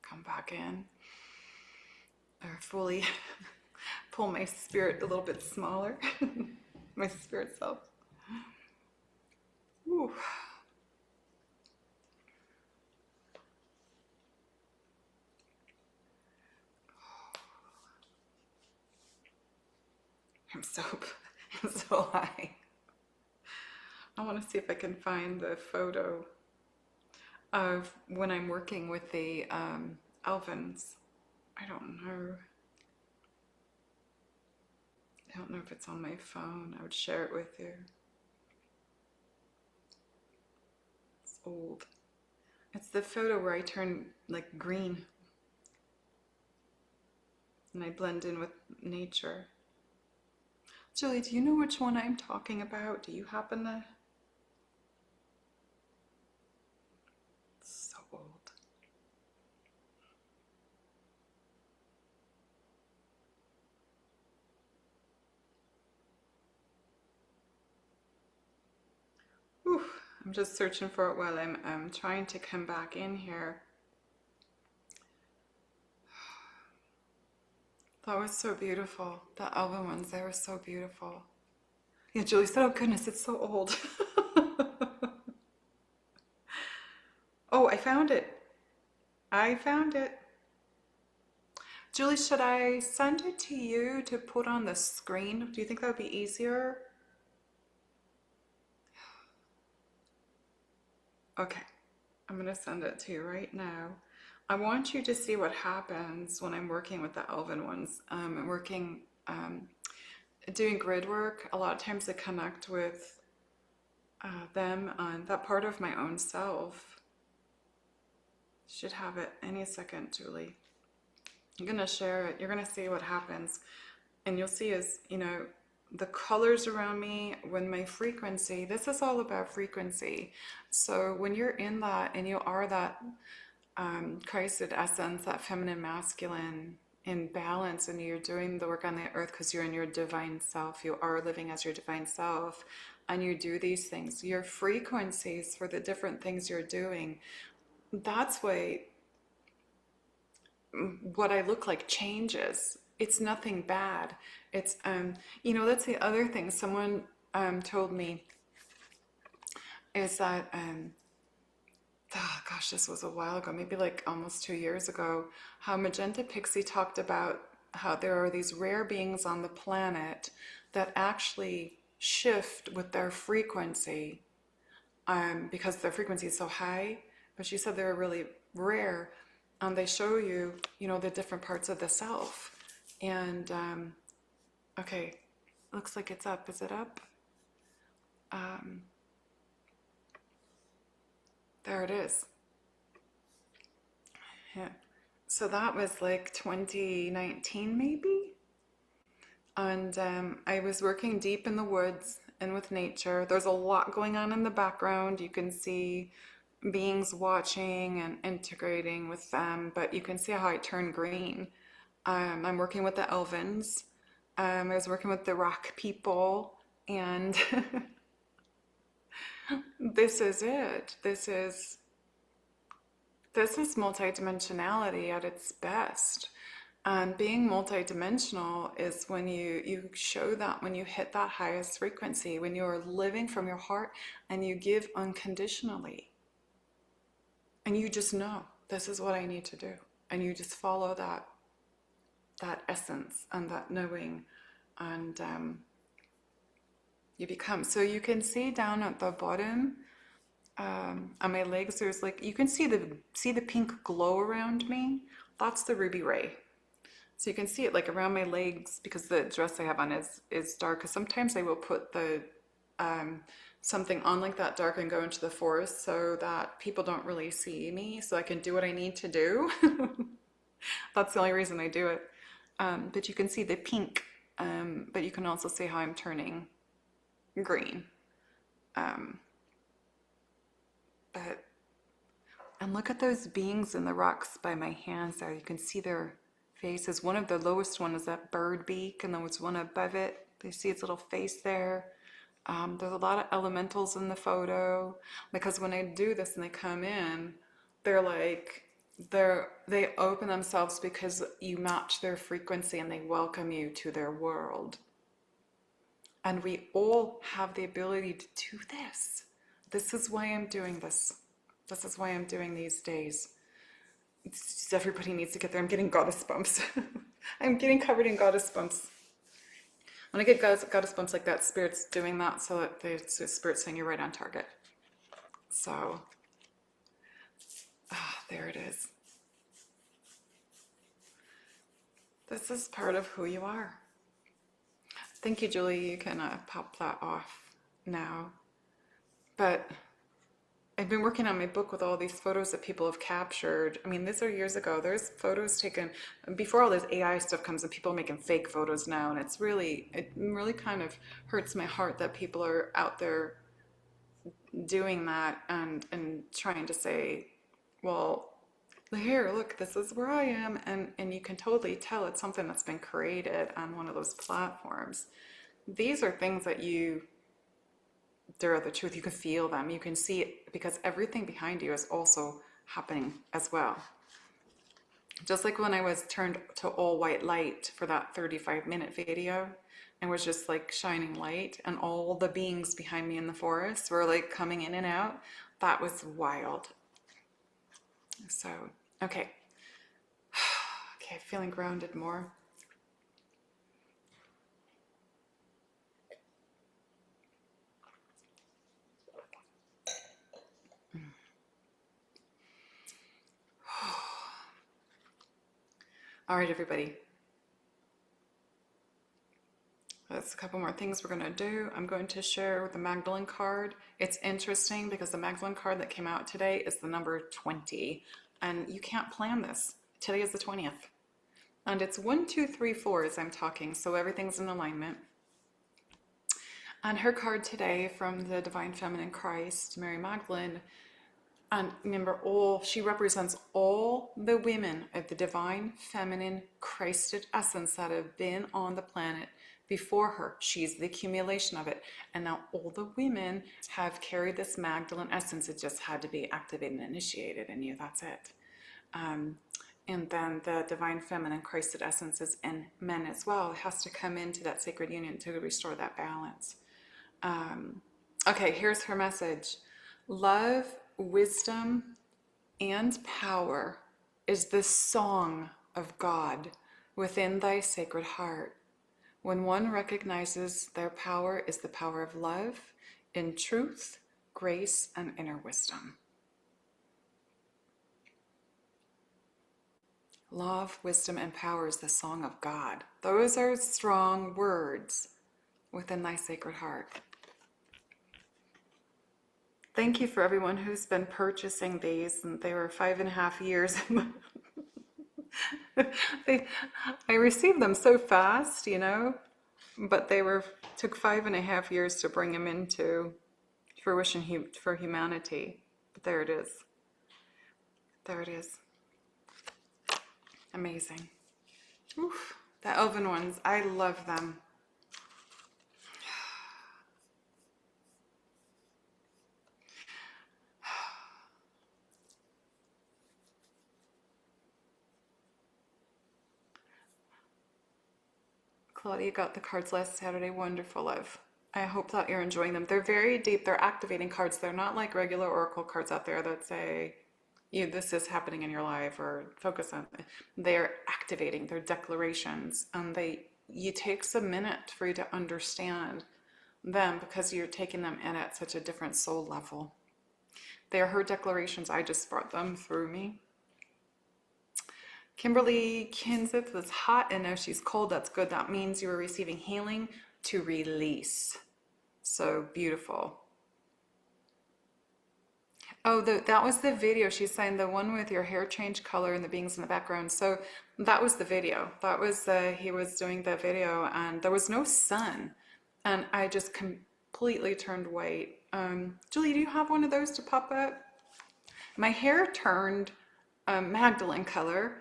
come back in or fully pull my spirit a little bit smaller, my spirit self. Whew. I'm so high. I want to see if I can find the photo of when I'm working with the Elvins. I don't know. I don't know if it's on my phone. I would share it with you. It's old. It's the photo where I turn like green and I blend in with nature. Julie, do you know which one I'm talking about? Do you happen to? It's so old. Whew. I'm just searching for it while I'm trying to come back in here. That was so beautiful. The Elven ones, they were so beautiful. Yeah, Julie said, oh goodness, it's so old. Oh, I found it. I found it. Julie, should I send it to you to put on the screen? Do you think that would be easier? Okay, I'm going to send it to you right now. I want you to see what happens when I'm working with the Elven ones. I'm working, doing grid work. A lot of times I connect with them on that part of my own self. Should have it any second, Julie. I'm going to share it. You're going to see what happens. And you'll see is, you know, the colors around me, when my frequency, this is all about frequency. So when you're in that and you are that Christed essence, that feminine masculine in balance, and you're doing the work on the earth because you're in your divine self, you are living as your divine self, and you do these things, your frequencies for the different things you're doing, that's why what I look like changes. It's nothing bad. It's, you know, that's the other thing someone told me is that, oh gosh, this was a while ago, maybe like almost 2 years ago, how Magenta Pixie talked about how there are these rare beings on the planet that actually shift with their frequency because their frequency is so high. But she said they're really rare. They show you, you know, the different parts of the self. And, okay, looks like it's up. Is it up? There it is. Yeah. So that was like 2019 maybe. And I was working deep in the woods and with nature. There's a lot going on in the background. You can see beings watching and integrating with them, but you can see how I turn green. I'm working with the Elvins. I was working with the rock people, and this is it. This is multidimensionality at its best. And being multidimensional is when you show that, when you hit that highest frequency, when you are living from your heart and you give unconditionally. And you just know, this is what I need to do. And you just follow that essence and that knowing, and you become. So you can see down at the bottom, on my legs, there's like, you can see the pink glow around me. That's the ruby ray. So you can see it like around my legs, because the dress I have on is dark. Because sometimes I will put the something on like that dark and go into the forest so that people don't really see me, so I can do what I need to do. That's the only reason I do it. But you can see the pink, but you can also see how I'm turning green. And look at those beings in the rocks by my hands there. You can see their faces. One of the lowest one is that bird beak, and there was one above it. You see its little face there. There's a lot of elementals in the photo because when I do this and they come in, they're like, they open themselves because you match their frequency and they welcome you to their world. And we all have the ability to do this. This is why I'm doing this. This is why I'm doing these days. It's just everybody needs to get there. I'm getting goddess bumps. I'm getting covered in goddess bumps. When I get goddess bumps like that, Spirit's doing that so that the Spirit's saying you're right on target. So, there it is. This is part of who you are. Thank you, Julie. You can pop that off now. But I've been working on my book with all these photos that people have captured. I mean, these are years ago. There's photos taken before all this AI stuff comes and people making fake photos now. And it really kind of hurts my heart that people are out there doing that and trying to say, well, here, look, this is where I am. And you can totally tell it's something that's been created on one of those platforms. These are things that they're the truth. You can feel them. You can see it because everything behind you is also happening as well. Just like when I was turned to all white light for that 35-minute video and was just like shining light and all the beings behind me in the forest were like coming in and out. That was wild. So, okay. Okay, feeling grounded more. All right, everybody. That's a couple more things we're going to do. I'm going to share the Magdalene card. It's interesting because the Magdalene card that came out today is the number 20. And you can't plan this. Today is the 20th. And it's 1, 2, 3, 4 as I'm talking, so everything's in alignment. And her card today from the Divine Feminine Christ, Mary Magdalene, and remember, she represents all the women of the divine, feminine, Christed essence that have been on the planet before her. She's the accumulation of it. And now all the women have carried this Magdalene essence. It just had to be activated and initiated in you. That's it. And then the divine, feminine, Christed essence is in men as well. It has to come into that sacred union to restore that balance. Okay, here's her message. Love, wisdom, and power is the song of God within thy sacred heart. When one recognizes their power is the power of love in truth, grace, and inner wisdom. Love, wisdom, and power is the song of God. Those are strong words within thy sacred heart. Thank you for everyone who's been purchasing these, and they were 5.5 years. I received them so fast, you know, but took 5.5 years to bring them into fruition for humanity. But there it is. There it is. Amazing. Oof, the elven ones, I love them. Claudia got the cards last Saturday. Wonderful, love. I hope that you're enjoying them. They're very deep. They're activating cards. They're not like regular oracle cards out there that say, this is happening in your life or focus on it. They're activating. They're declarations. And it takes a minute for you to understand them because you're taking them in at such a different soul level. They are her declarations. I just brought them through me. Kimberly Kinseth was hot and now she's cold. That's good. That means you are receiving healing to release. So beautiful. Oh, that was the video. She's saying the one with your hair change color and the beings in the background. So that was the video. That was he was doing the video and there was no sun. And I just completely turned white. Julie, do you have one of those to pop up? My hair turned Magdalene color.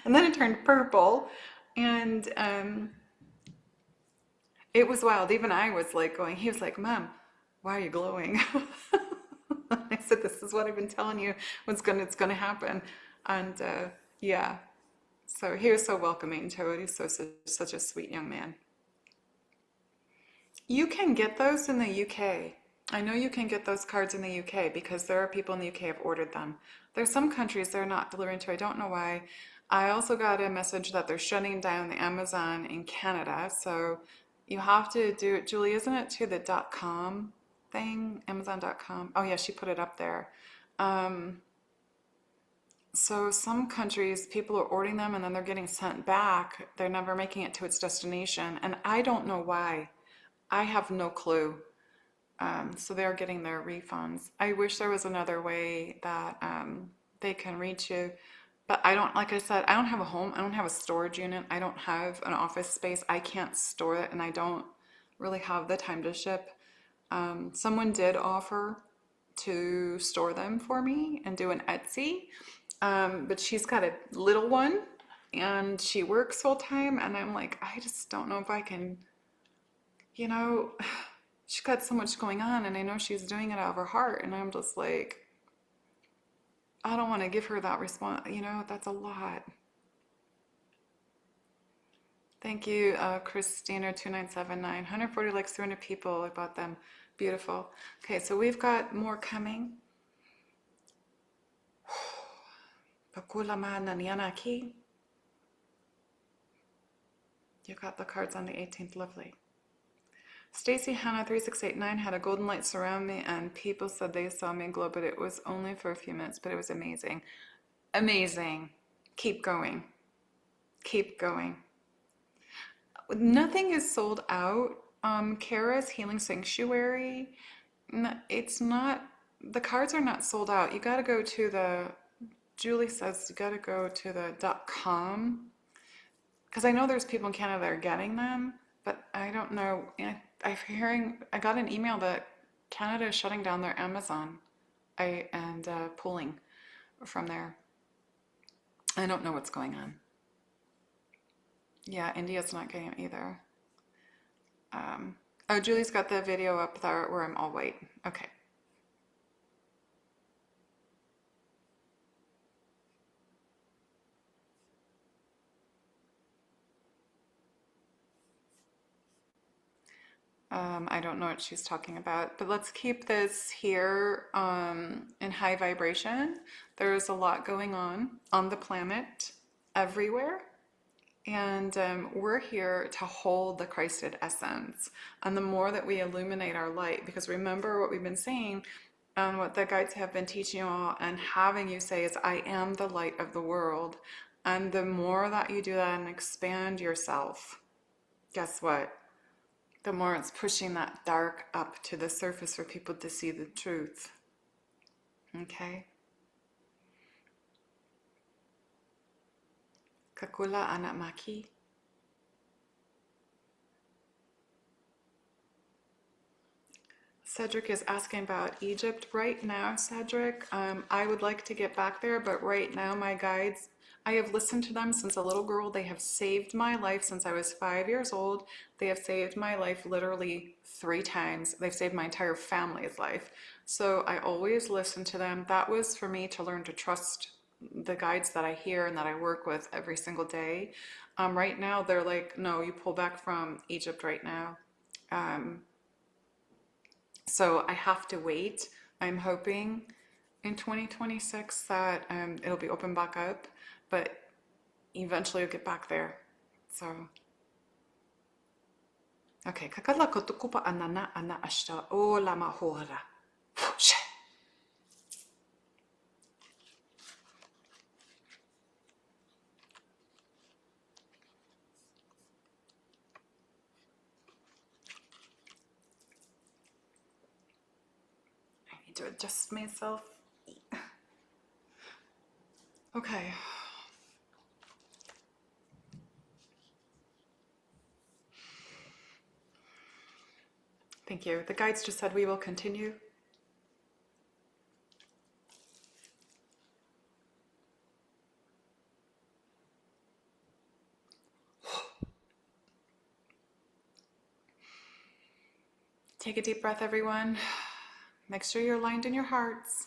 And then it turned purple, and It was wild. Even I was like going, he was like, Mom, why are you glowing? I said, this is what I've been telling you it's gonna happen. And yeah, so he was so welcoming to it. He's such a sweet young man. You can get those in the UK. I know you can get those cards in the UK because there are people in the UK who have ordered them. There's some countries they're not delivering to. I don't know why. I also got a message that they're shutting down the Amazon in Canada. So you have to do it, Julie, isn't it to the .com thing? Amazon.com. Oh yeah, she put it up there. Um, so some countries, people are ordering them and then they're getting sent back. They're never making it to its destination. And I don't know why. I have no clue. So they're getting their refunds. I wish there was another way that they can reach you. But I don't, like I said, I don't have a home. I don't have a storage unit. I don't have an office space. I can't store it and I don't really have the time to ship. Someone did offer to store them for me and do an Etsy, but she's got a little one and she works full time. And I'm like, I just don't know if I can, you know, she's got so much going on and I know she's doing it out of her heart. And I'm just like, I don't want to give her that response. You know, that's a lot. Thank you, Christina2979. 140 likes, 300 people. I bought them. Beautiful. Okay, so we've got more coming. You got the cards on the 18th. Lovely. Stacy Hannah 3689 had a golden light surround me and people said they saw me glow, but it was only for a few minutes, but it was amazing. Amazing. Keep going. Keep going. Nothing is sold out. Kara's Healing Sanctuary, it's not, the cards are not sold out. You got to go to the, Julie says you got to go to the .com because I know there's people in Canada that are getting them, but I don't know. I got an email that Canada is shutting down their Amazon and pulling from there. I don't know what's going on. Yeah, India's not getting it either. Oh, Julie's got the video up there where I'm all white. Okay. I don't know what she's talking about, but let's keep this here in high vibration. There's a lot going on the planet everywhere. And we're here to hold the Christed essence. And the more that we illuminate our light, because remember what we've been saying and what the guides have been teaching you all and having you say is, I am the light of the world. And the more that you do that and expand yourself, guess what? The more it's pushing that dark up to the surface for people to see the truth. Okay? Kakula anak maki. Cedric is asking about Egypt right now, Cedric. I would like to get back there, but right now my guides, I have listened to them since a little girl. They have saved my life since I was 5 years old. They have saved my life literally 3 times. They've saved my entire family's life. So I always listen to them. That was for me to learn to trust the guides that I hear and that I work with every single day. Right now, they're like, no, you pull back from Egypt right now. So I have to wait. I'm hoping in 2026 that it'll be open back up, but eventually I'll get back there. So, okay. Kakala kotukupa anana ana ashta o lama hora. I need to adjust myself. Okay. Thank you. The guides just said we will continue. Take a deep breath, everyone. Make sure you're aligned in your hearts.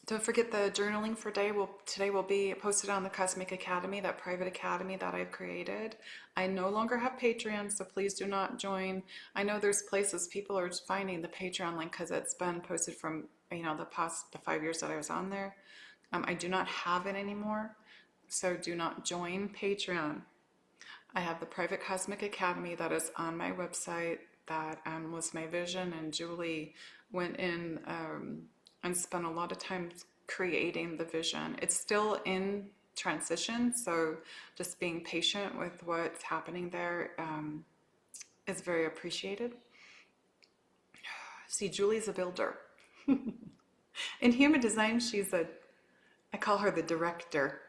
Don't forget the journaling for today will be posted on the Cosmic Academy, that private academy that I've created. I no longer have Patreon, so please do not join. I know there's places people are finding the Patreon link because it's been posted from the 5 years that I was on there. I do not have it anymore, so do not join Patreon. I have the private Cosmic Academy that is on my website. That was my vision, and Julie went in and spent a lot of time creating the vision. It's still in transition, so just being patient with what's happening there is very appreciated. See, Julie's a builder. In human design, I call her the director.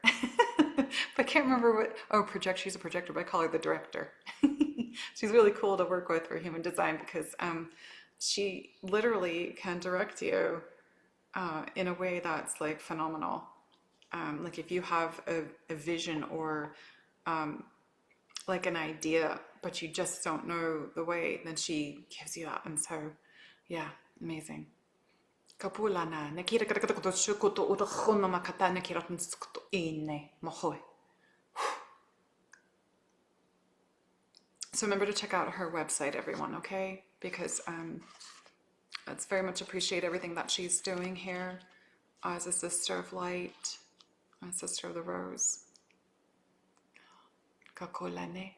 But I can't remember she's a projector, but I call her the director. She's really cool to work with for human design because she literally can direct you in a way that's like phenomenal. Like if you have a vision or like an idea, but you just don't know the way, then she gives you that. And so, yeah, amazing. Kapulana, nakira katakato shukoto udakhona makata nakira nskto ine mohoy. So remember to check out her website, everyone, okay? Because it's very much appreciate everything that she's doing here as a sister of light, a sister of the rose. Kakolane.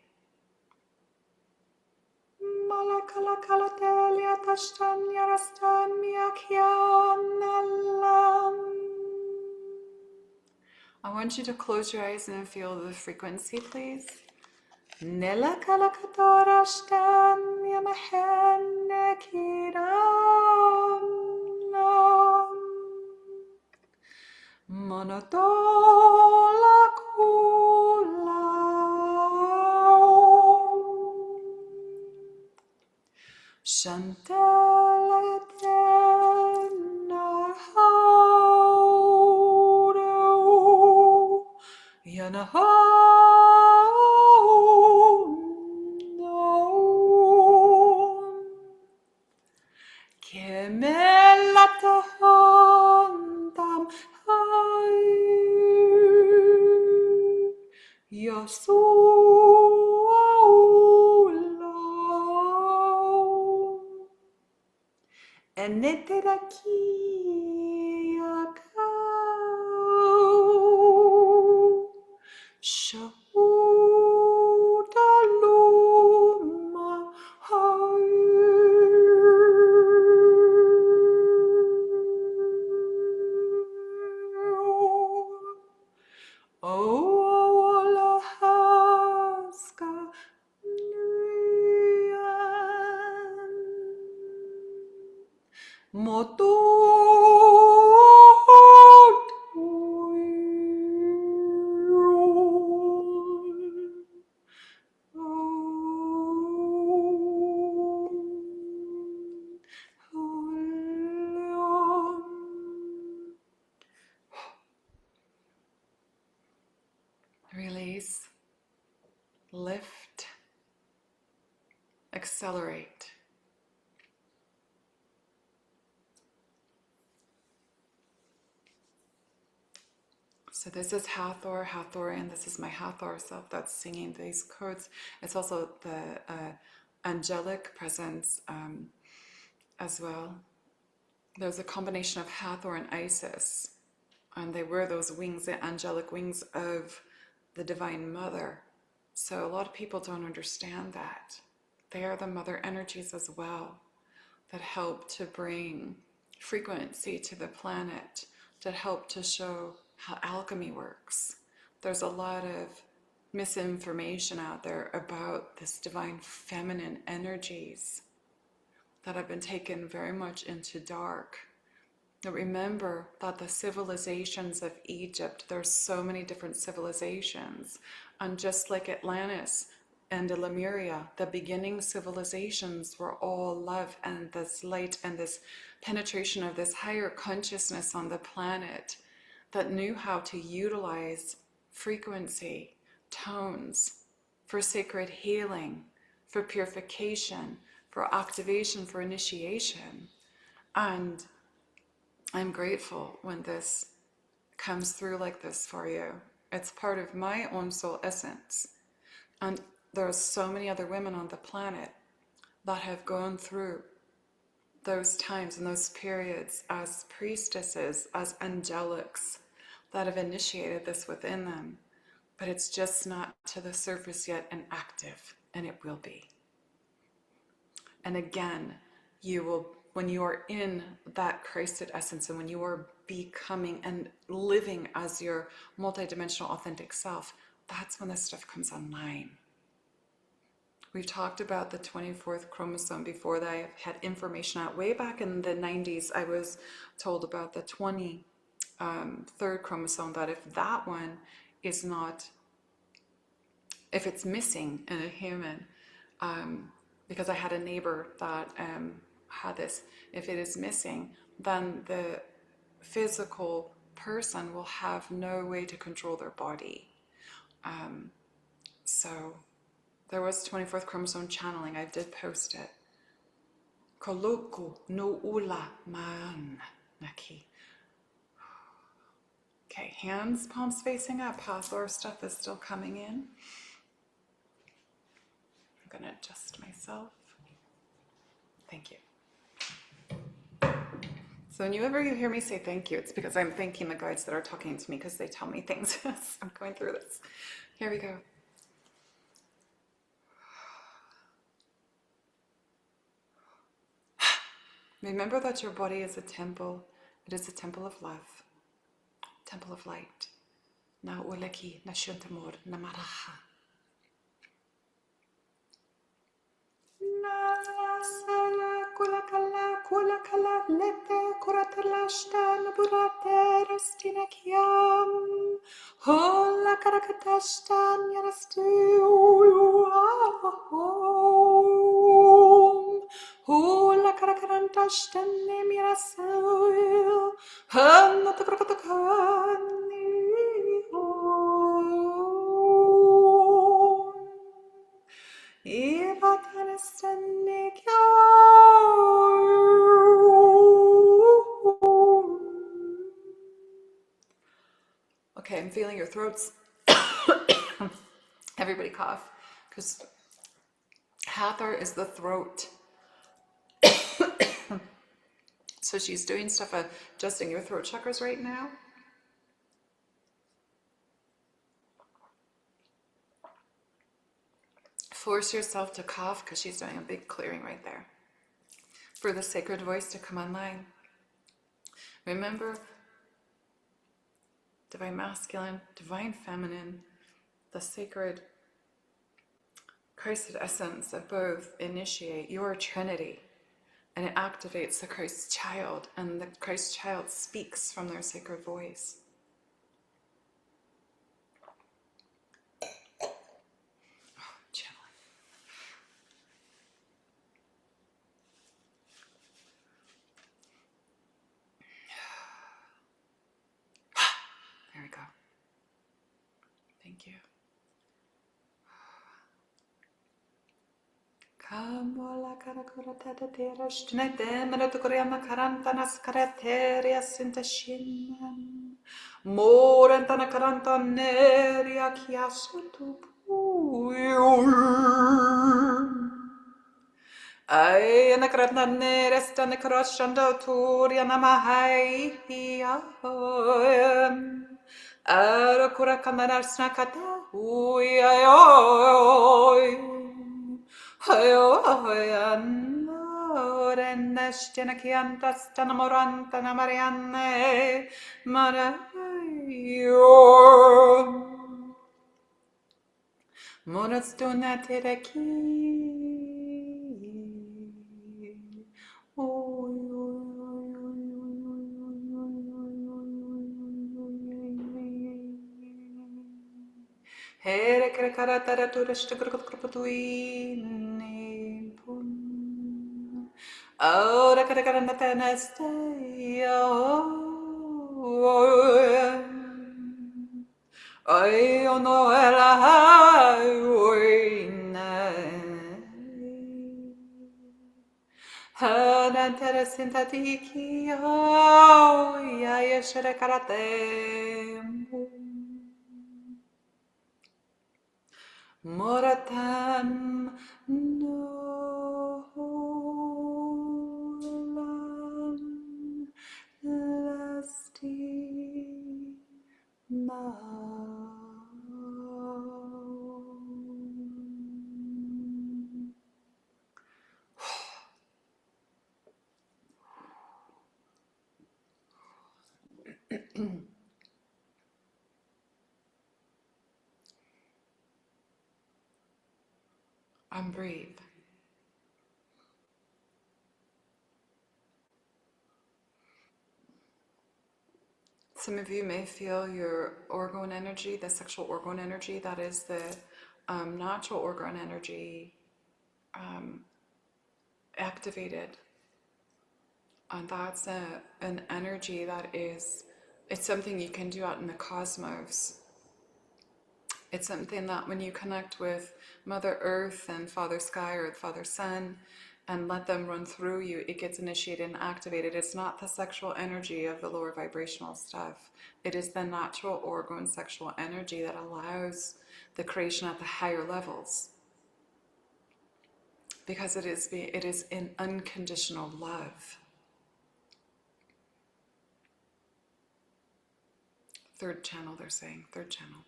Malakalakalatelia tashtanya rastanya kyannalam. I want you to close your eyes and feel the frequency, please. Nella kalakatora stanya mahenne kiram monotola kula shantala tenna hauro yanaha. Kemelatahondam hai Yasuaula Eneteraki Yakau Shaudaluma hai. Oh, Alaska, Moto. Release, lift, accelerate. So this is Hathor, and this is my Hathor self that's singing these codes. It's also the angelic presence as well. There's a combination of Hathor and Isis, and they wear those wings, the angelic wings of the Divine Mother. So a lot of people don't understand that. They are the mother energies as well that help to bring frequency to the planet, that help to show how alchemy works. There's a lot of misinformation out there about this divine feminine energies that have been taken very much into dark. Now remember that the civilizations of Egypt, there's so many different civilizations, and just like Atlantis and Lemuria, the beginning civilizations were all love and this light and this penetration of this higher consciousness on the planet that knew how to utilize frequency, tones for sacred healing, for purification, for activation, for initiation. And I'm grateful when this comes through like this for you. It's part of my own soul essence. And there are so many other women on the planet that have gone through those times and those periods as priestesses, as angelics, that have initiated this within them. But it's just not to the surface yet and active, and it will be. And again, you will, when you are in that Christed essence and when you are becoming and living as your multidimensional authentic self, that's when this stuff comes online. We've talked about the 24th chromosome before that. I had information out way back in the 90s. I was told about the 23rd chromosome, that if that one is not, if it's missing in a human, because I had a neighbor that had this, if it is missing, then the physical person will have no way to control their body. So there was 24th chromosome channeling. I did post it. Koloku no ula man naki. Okay, hands, palms facing up. Hathor stuff is still coming in. I'm going to adjust myself. Thank you. So whenever you hear me say thank you, it's because I'm thanking the guides that are talking to me because they tell me things as I'm going through this. Here we go. Remember that your body is a temple. It is a temple of love, temple of light. Na uleki na shuntamur na maraha. Na sala kula kala lete kuratala shtan burate rastina kiam. Hola karakatashtan yarastu. Hula karakaranta shtenne mirasul. Hanna takrakatakani. Ivatanestenne kya. Okay, I'm feeling your throats. Everybody cough, because Hathor is the throat. So she's doing stuff adjusting your throat chakras right now. Force yourself to cough because she's doing a big clearing right there. For the sacred voice to come online. Remember, divine masculine, divine feminine, the sacred Christed essence that both initiate your trinity. And it activates the Christ child, and the Christ child speaks from their sacred voice. Oh, channeling. There we go. Thank you. Kamola karakura tera shnete meratukuriya makaranta naskarateria sintashinan morantana karanta neria kiasutu ay nakaranta neresta nekrashando turia namahai arakura kamarar snakata Renestena chianta stana moranta na marianne marayo monastuna tereki Here karaktara turishta krupatuini pun. Ora karakarana teneste Ay ono ela sintatiki ya yeshere karate. Moratam no lam lasti ma. And breathe. Some of you may feel your orgone energy, the sexual orgone energy, that is the natural orgone energy activated. And that's an energy that is, it's something you can do out in the cosmos. It's something that when you connect with Mother Earth and Father Sky or Father Sun and let them run through you, it gets initiated and activated. It's not the sexual energy of the lower vibrational stuff. It is the natural orgone sexual energy that allows the creation at the higher levels. Because it is in unconditional love. Third channel, they're saying, third channel.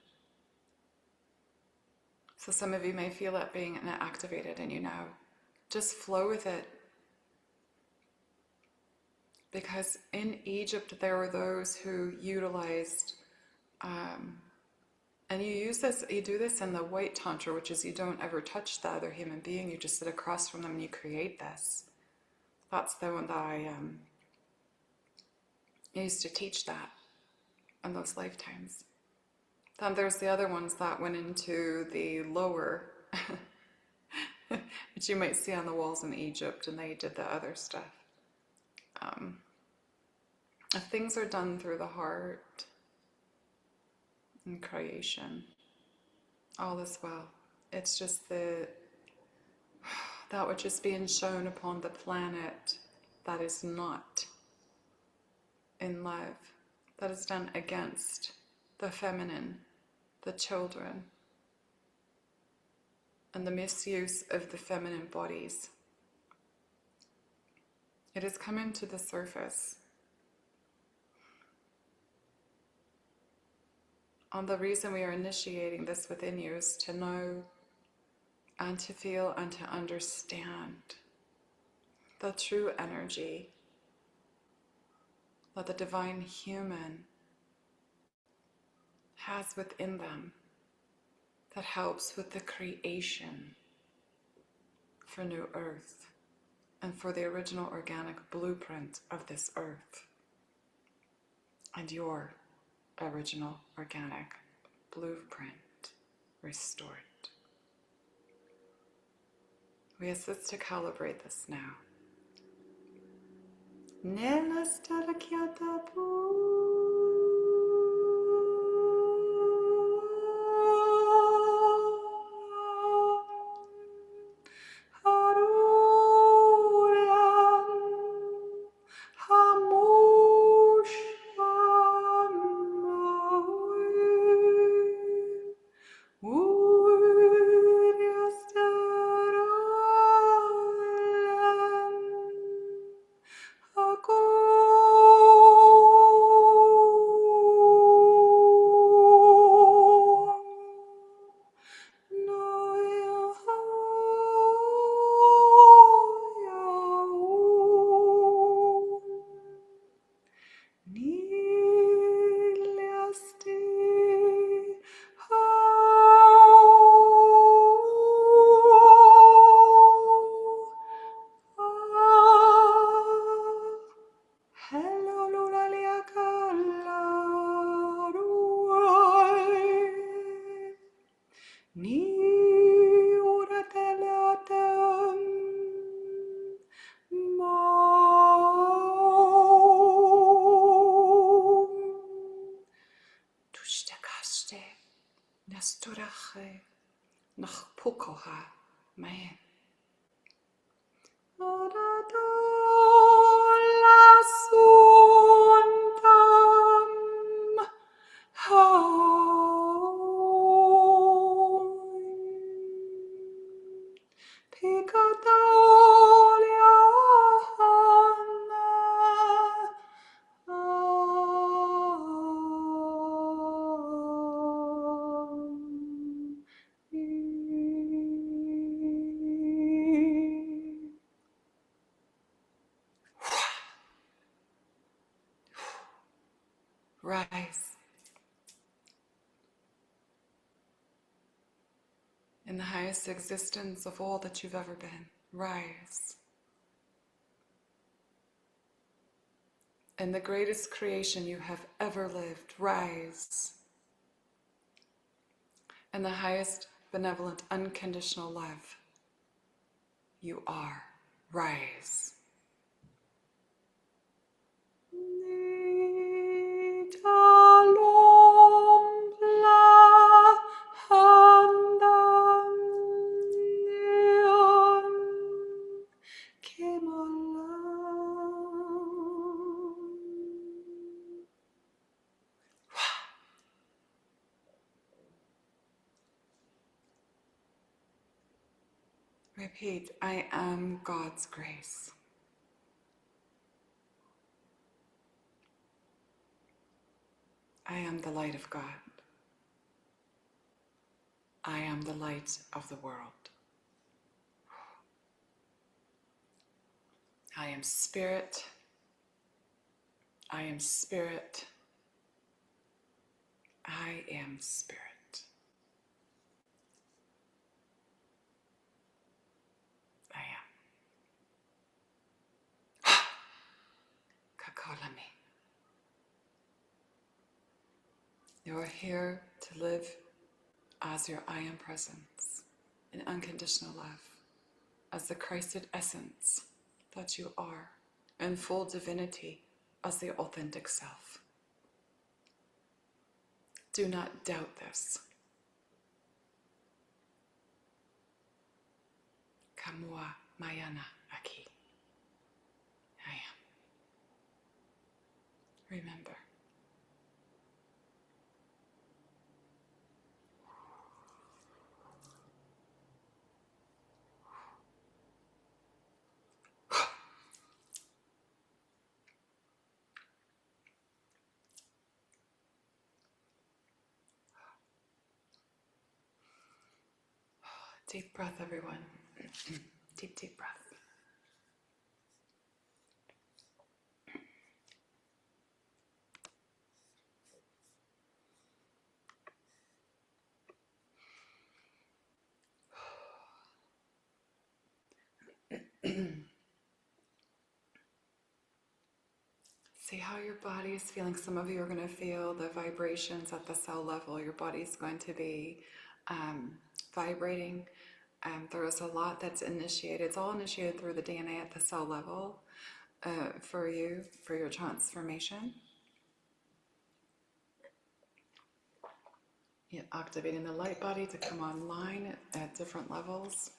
So some of you may feel it being activated and you know, just flow with it. Because in Egypt there were those who utilized, and you do this in the white tantra, which is you don't ever touch the other human being, you just sit across from them and you create this. That's the one that I used to teach that in those lifetimes. Then there's the other ones that went into the lower, which you might see on the walls in Egypt, and they did the other stuff. If things are done through the heart and creation, all is well. It's just that which is being shown upon the planet that is not in love, that is done against the feminine, the children, and the misuse of the feminine bodies. It is coming to the surface. And the reason we are initiating this within you is to know and to feel and to understand the true energy that the divine human has within them that helps with the creation for New Earth and for the original organic blueprint of this earth and your original organic blueprint restored. We assist to calibrate this now. Nella starachiata rise. In the highest existence of all that you've ever been, rise. In the greatest creation you have ever lived, rise. In the highest benevolent unconditional love you are, rise. Repeat, I am God's grace. I am the light of God. I am the light of the world. I am spirit. I am spirit. I am spirit. I am. Kakolami. You are here to live as your I am presence in unconditional love, as the Christed essence that you are, in full divinity as the authentic self. Do not doubt this. Kamua Mayana Aki. I am. Remember. Deep breath, everyone. Deep, deep breath. See how your body is feeling. Some of you are going to feel the vibrations at the cell level. Your body's going to be vibrating. There is a lot that's initiated. It's all initiated through the DNA at the cell level for you, for your transformation. You're activating the light body to come online at different levels.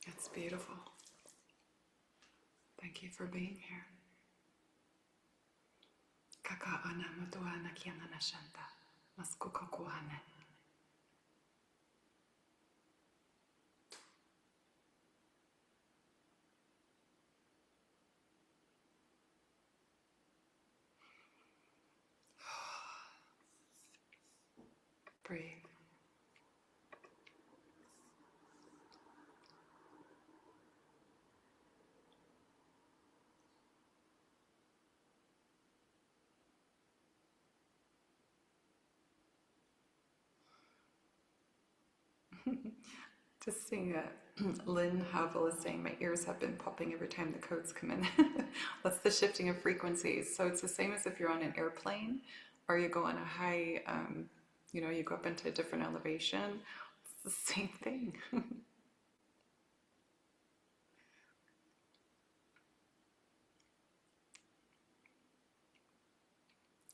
It's beautiful. Thank you for being here. Kaka'ana mutuana kiana nashanta. Maskukakuane. Breathe. Just seeing Lynn Havel is saying my ears have been popping every time the codes come in. That's the shifting of frequencies. So it's the same as if you're on an airplane or you go on a high, you go up into a different elevation. It's the same thing.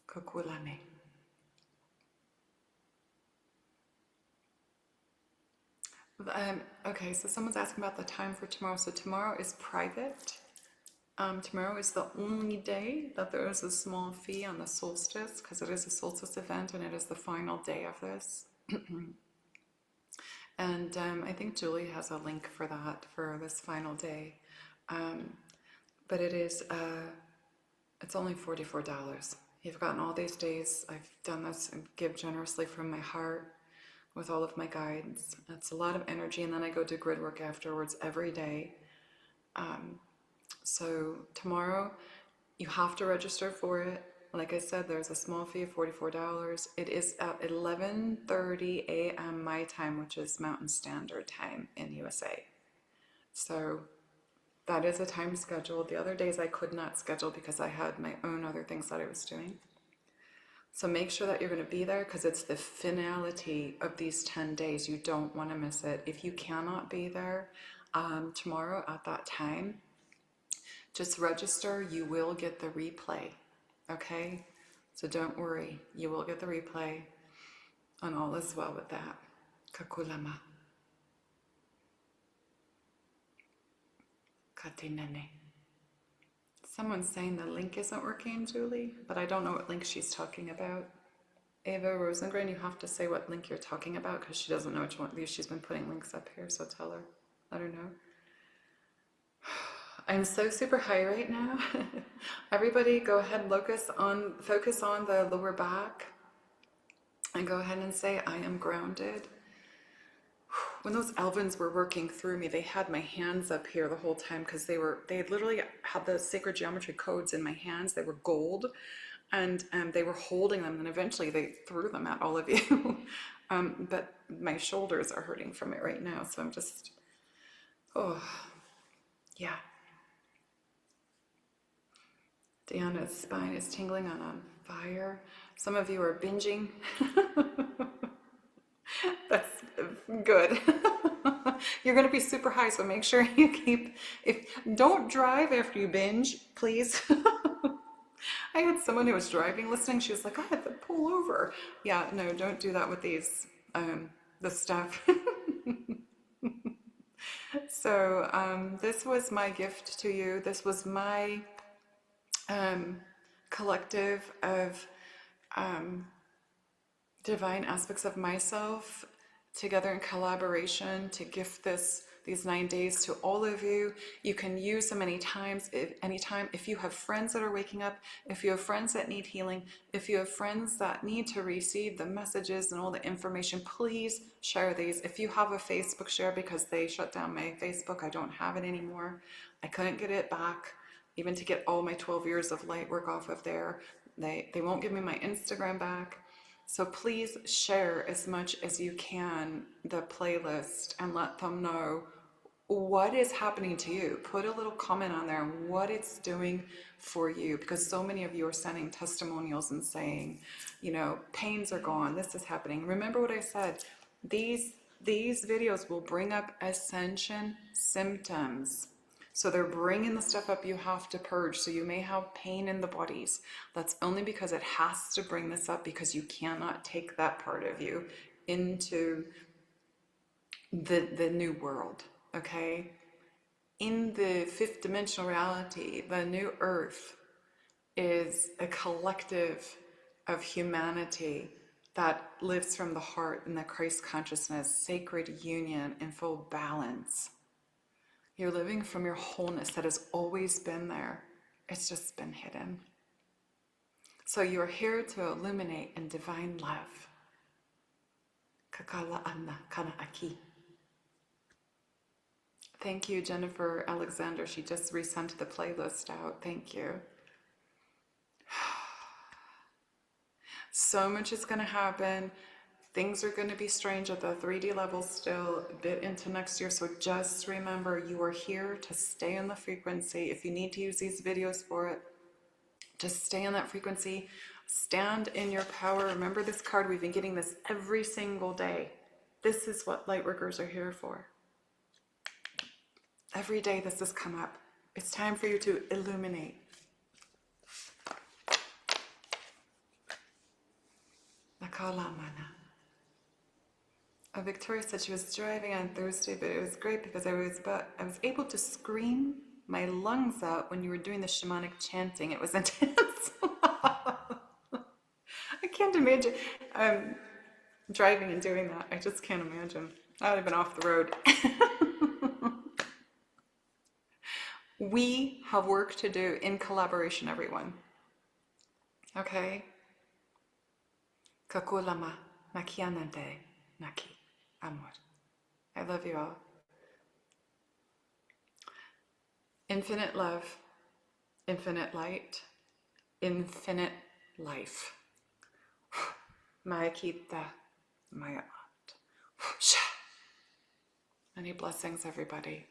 Kokulame. Okay, so someone's asking about the time for tomorrow. So tomorrow is private. Tomorrow is the only day that there is a small fee on the solstice, because it is a solstice event and it is the final day of this. And I think Julie has a link for that, for this final day. But it is, it's only $44. You've gotten all these days. I've done this and give generously from my heart with all of my guides. It's a lot of energy, and then I go do grid work afterwards every day. So tomorrow, you have to register for it. Like I said, there's a small fee of $44. It is at 11:30 a.m. my time, which is Mountain Standard Time in USA. So that is a time scheduled. The other days I could not schedule because I had my own other things that I was doing. So make sure that you're going to be there because it's the finality of these 10 days. You don't want to miss it. If you cannot be there tomorrow at that time, just register. You will get the replay. Okay? So don't worry. You will get the replay, and all is well with that. Kakulama. Katinene. Someone's saying the link isn't working, Julie, but I don't know what link she's talking about. Ava Rosengren, you have to say what link you're talking about because she doesn't know which one. She's been putting links up here, so tell her. Let her know. I'm so super high right now. Everybody go ahead and focus on the lower back and go ahead and say, I am grounded. When those Elvins were working through me, they had my hands up here the whole time because they literally had the sacred geometry codes in my hands. They were gold, and they were holding them, and eventually they threw them at all of you. But my shoulders are hurting from it right now, so I'm just, oh, yeah. Deanna's spine is tingling on fire. Some of you are binging. That's good. You're going to be super high, so make sure you don't drive after you binge, please. I had someone who was driving listening. She was like, I had to pull over. Yeah, no, don't do that with these, the stuff. So this was my gift to you. This was my collective of divine aspects of myself together in collaboration to gift these 9 days to all of you. You can use them anytime. If you have friends that are waking up, if you have friends that need healing, if you have friends that need to receive the messages and all the information, please share these. If you have a Facebook, share, because they shut down my Facebook. I don't have it anymore. I couldn't get it back, even to get all my 12 years of light work off of there. They won't give me my Instagram back. So please share as much as you can the playlist and let them know what is happening to you. Put a little comment on there on what it's doing for you, because so many of you are sending testimonials and saying, you know, pains are gone, this is happening. Remember what I said, these videos will bring up ascension symptoms. So they're bringing the stuff up you have to purge. So you may have pain in the bodies. That's only because it has to bring this up, because you cannot take that part of you into the new world, okay? In the fifth dimensional reality, the new earth is a collective of humanity that lives from the heart in the Christ consciousness, sacred union, in full balance. You're living from your wholeness that has always been there. It's just been hidden. So you're here to illuminate in divine love. Kakala Anna Kana Aki. Thank you, Jennifer Alexander. She just resent the playlist out. Thank you. So much is going to happen. Things are going to be strange at the 3D level still, a bit into next year. So just remember, you are here to stay on the frequency. If you need to use these videos for it, just stay on that frequency. Stand in your power. Remember this card. We've been getting this every single day. This is what Lightworkers are here for. Every day this has come up. It's time for you to illuminate. Nakala Mana. Victoria said she was driving on Thursday, but it was great because I was able to scream my lungs out when you were doing the shamanic chanting. It was intense. I can't imagine driving and doing that. I just can't imagine. I would have been off the road. We have work to do in collaboration, everyone. Okay? Kakulama nakianante naki. Amor. I love you all. Infinite love, infinite light, infinite life. Maya Kita, Maya At. Many blessings, everybody.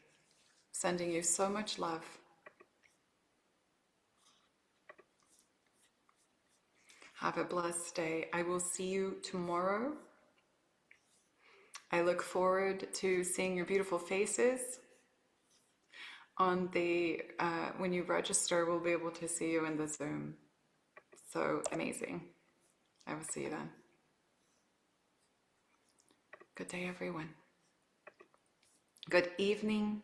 Sending you so much love. Have a blessed day. I will see you tomorrow. I look forward to seeing your beautiful faces. On the when you register, we'll be able to see you in the Zoom. So amazing. I will see you then. Good day, everyone. Good evening.